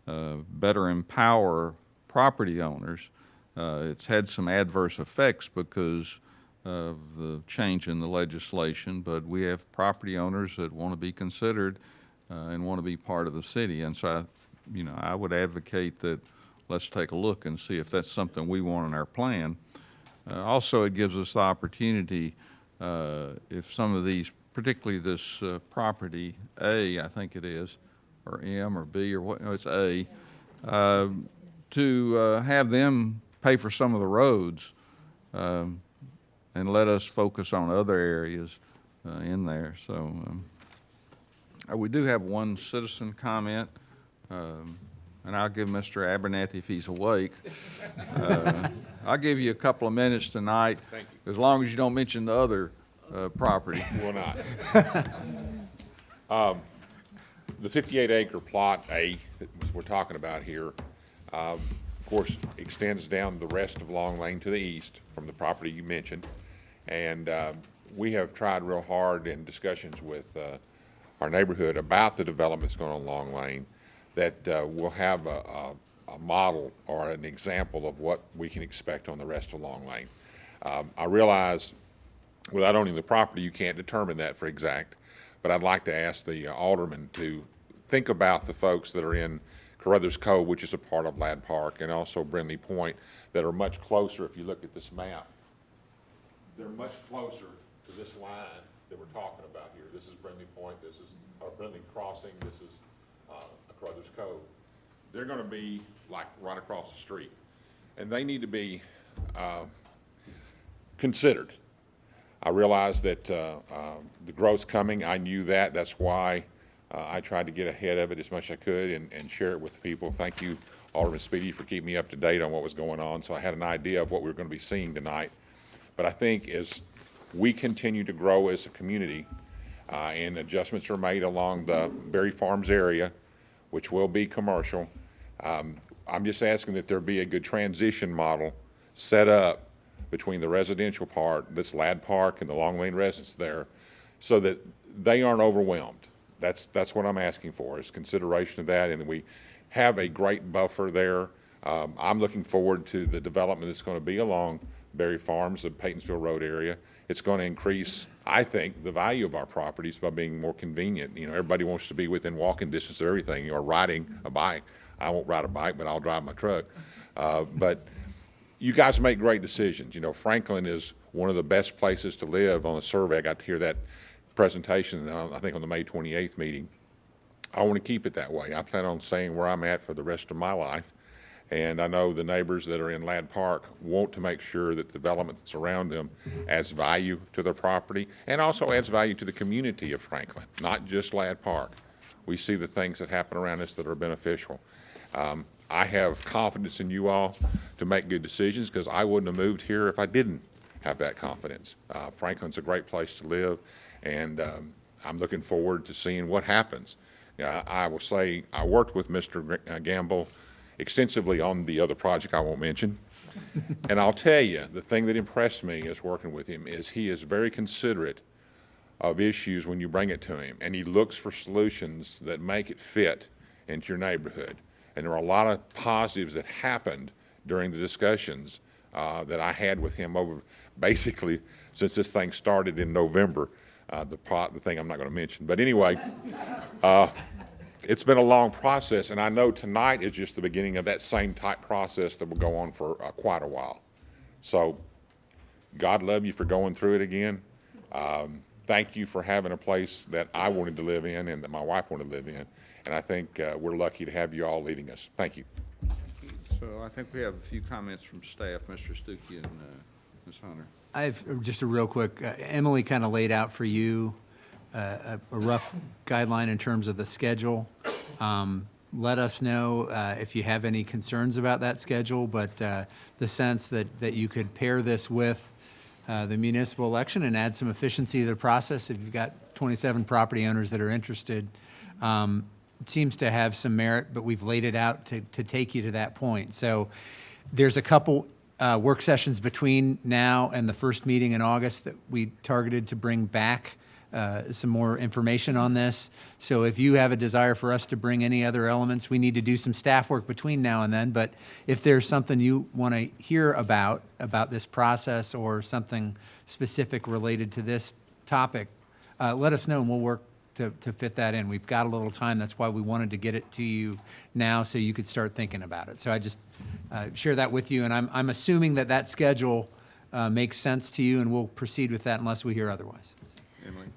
better empower property owners. It's had some adverse effects because of the change in the legislation, but we have property owners that want to be considered and want to be part of the city. And so, I would advocate that let's take a look and see if that's something we want in our plan. Also, it gives us the opportunity, if some of these, particularly this property A, I think it is, or M or B or what, no, it's A, to have them pay for some of the roads and let us focus on other areas in there. So we do have one citizen comment, and I'll give Mr. Abernathy if he's awake. I'll give you a couple of minutes tonight. Thank you. As long as you don't mention the other property. Will not. The 58-acre plot A that we're talking about here, of course, extends down the rest of Long Lane to the east from the property you mentioned. And we have tried real hard in discussions with our neighborhood about the development that's going on Long Lane, that we'll have a model or an example of what we can expect on the rest of Long Lane. I realize without owning the property, you can't determine that for exact, but I'd like to ask the alderman to think about the folks that are in Carruthers Cove, which is a part of Ladd Park, and also Brindley Point, that are much closer. If you look at this map, they're much closer to this line that we're talking about here. This is Brindley Point, this is Brindley Crossing, this is Carruthers Cove. They're going to be like right across the street, and they need to be considered. I realize that the growth's coming. I knew that. That's why I tried to get ahead of it as much as I could and share it with people. Thank you, Alderman Speedy, for keeping me up to date on what was going on, so I had an idea of what we were going to be seeing tonight. But I think as we continue to grow as a community and adjustments are made along the Berry Farms area, which will be commercial, I'm just asking that there be a good transition model set up between the residential part, this Ladd Park, and the Long Lane residents there, so that they aren't overwhelmed. That's what I'm asking for, is consideration of that, and we have a great buffer there. I'm looking forward to the development that's going to be along Berry Farms, the Paytonsville Road area. It's going to increase, I think, the value of our properties by being more convenient. Everybody wants to be within walking distance of everything, or riding a bike. I won't ride a bike, but I'll drive my truck. But you guys make great decisions. Franklin is one of the best places to live on the survey. I got to hear that presentation, I think, on the May 28th meeting. I want to keep it that way. I plan on staying where I'm at for the rest of my life. And I know the neighbors that are in Ladd Park want to make sure that the development that's around them adds value to their property and also adds value to the community of Franklin, not just Ladd Park. We see the things that happen around us that are beneficial. I have confidence in you all to make good decisions, because I wouldn't have moved here if I didn't have that confidence. Franklin's a great place to live, and I'm looking forward to seeing what happens. I will say I worked with Mr. Gamble extensively on the other project I won't mention. And I'll tell you, the thing that impressed me as working with him is he is very considerate of issues when you bring it to him, and he looks for solutions that make it fit into your neighborhood. And there are a lot of positives that happened during the discussions that I had with him over basically since this thing started in November, the thing I'm not going to mention. But anyway, it's been a long process, and I know tonight is just the beginning of that same type process that will go on for quite a while. So God love you for going through it again. Thank you for having a place that I wanted to live in and that my wife wanted to live in. And I think we're lucky to have you all leading us. Thank you. So I think we have a few comments from staff, Mr. Stuckey and Ms. Hunter. I have just a real quick, Emily kind of laid out for you a rough guideline in terms of the schedule. Let us know if you have any concerns about that schedule, but the sense that you could pair this with the municipal election and add some efficiency to the process if you've got 27 property owners that are interested. It seems to have some merit, but we've laid it out to take you to that point. So there's a couple work sessions between now and the first meeting in August that we targeted to bring back some more information on this. So if you have a desire for us to bring any other elements, we need to do some staff work between now and then. But if there's something you want to hear about this process or something specific related to this topic, let us know and we'll work to fit that in. We've got a little time. That's why we wanted to get it to you now so you could start thinking about it. So I just share that with you, and I'm assuming that schedule makes sense to you, and we'll proceed with that unless we hear otherwise.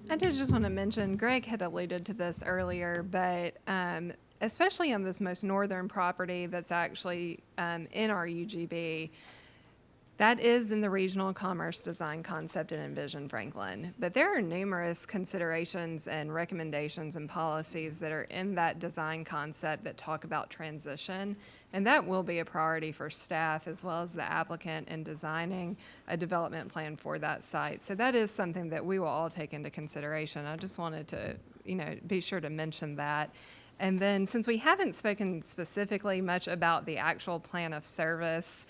I did just want to mention, Greg had alluded to this earlier, but especially on this most northern property that's actually in our UGB, that is in the regional commerce design concept in Envision Franklin. But there are numerous considerations and recommendations and policies that are in that design concept that talk about transition. And that will be a priority for staff as well as the applicant in designing a development plan for that site. So that is something that we will all take into consideration. I just wanted to, be sure to mention that. And then since we haven't spoken specifically much about the actual plan of service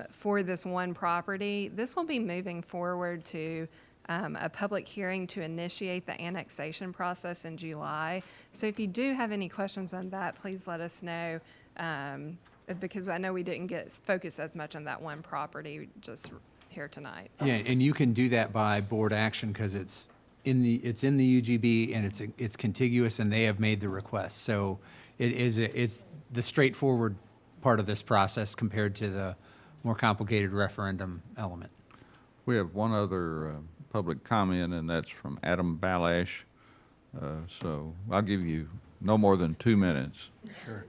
for this one property, this will be moving forward to a public hearing to initiate the annexation process in July. So if you do have any questions on that, please let us know, because I know we didn't get focused as much on that one property just here tonight. Yeah, and you can do that by board action because it's in the UGB and it's contiguous and they have made the request. So it's the straightforward part of this process compared to the more complicated referendum element. We have one other public comment, and that's from Adam Balash. So I'll give you no more than 2 minutes. Sure.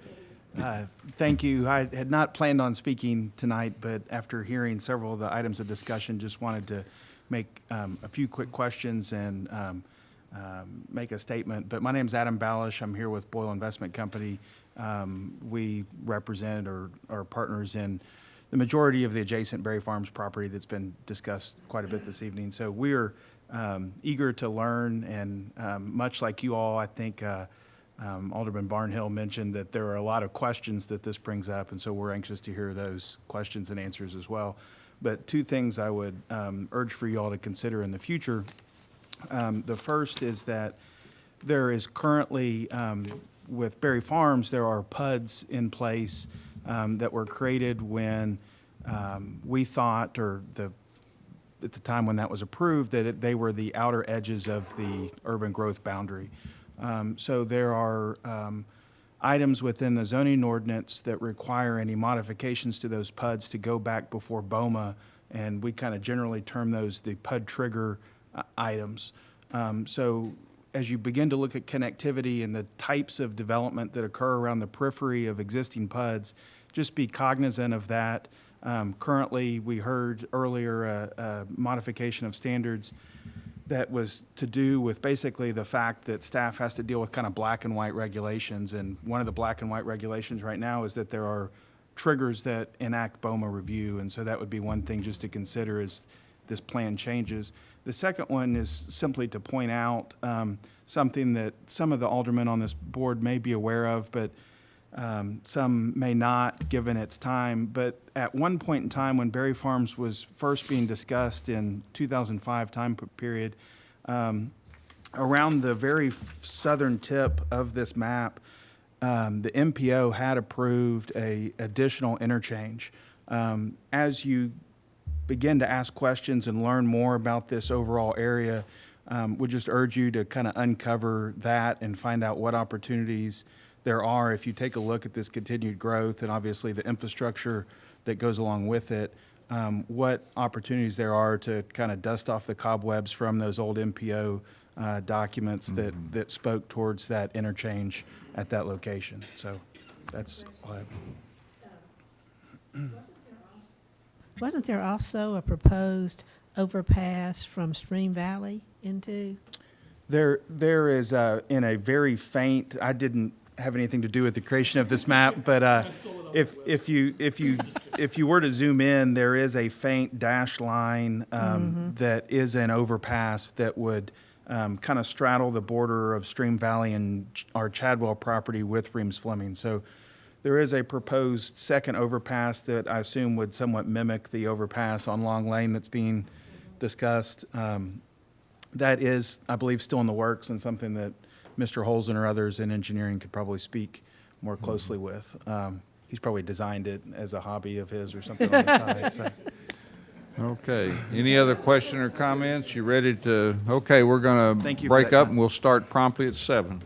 Thank you. I had not planned on speaking tonight, but after hearing several of the items of discussion, just wanted to make a few quick questions and make a statement. But my name's Adam Balash. I'm here with Boyle Investment Company. We represent or are partners in the majority of the adjacent Berry Farms property that's been discussed quite a bit this evening. So we're eager to learn, and much like you all, I think Alderman Barnhill mentioned that there are a lot of questions that this brings up, and so we're anxious to hear those questions and answers as well. But two things I would urge for you all to consider in the future. The first is that there is currently, with Berry Farms, there are PUDs in place that were created when we thought, at the time when that was approved, that they were the outer edges of the urban growth boundary. So there are items within the zoning ordinance that require any modifications to those PUDs to go back before BOMA, and we kind of generally term those the PUD trigger items. So as you begin to look at connectivity and the types of development that occur around the periphery of existing PUDs, just be cognizant of that. Currently, we heard earlier a modification of standards that was to do with basically the fact that staff has to deal with kind of black and white regulations. And one of the black and white regulations right now is that there are triggers that enact BOMA review. And so that would be one thing just to consider as this plan changes. The second one is simply to point out something that some of the aldermen on this board may be aware of, but some may not, given its time. But at one point in time, when Berry Farms was first being discussed in 2005 time period, around the very southern tip of this map, the MPO had approved a additional interchange. As you begin to ask questions and learn more about this overall area, would just urge you to kind of uncover that and find out what opportunities there are if you take a look at this continued growth and obviously the infrastructure that goes along with it, what opportunities there are to kind of dust off the cobwebs from those old MPO documents that spoke towards that interchange at that location. So that's all I have. Wasn't there also a proposed overpass from Stream Valley into? There is in a very faint. I didn't have anything to do with the creation of this map, but if you were to zoom in, there is a faint dash line that is an overpass that would kind of straddle the border of Stream Valley and our Chadwell property with Reams Fleming. So there is a proposed second overpass that I assume would somewhat mimic the overpass on Long Lane that's being discussed. that is, I believe, still in the works and something that Mr. Holzen or others in engineering could probably speak more closely with. He's probably designed it as a hobby of his or something on the side. So. Okay. Any other question or comments? You ready to, okay, we're going Thank to you for break that up time. and we'll start promptly at 7.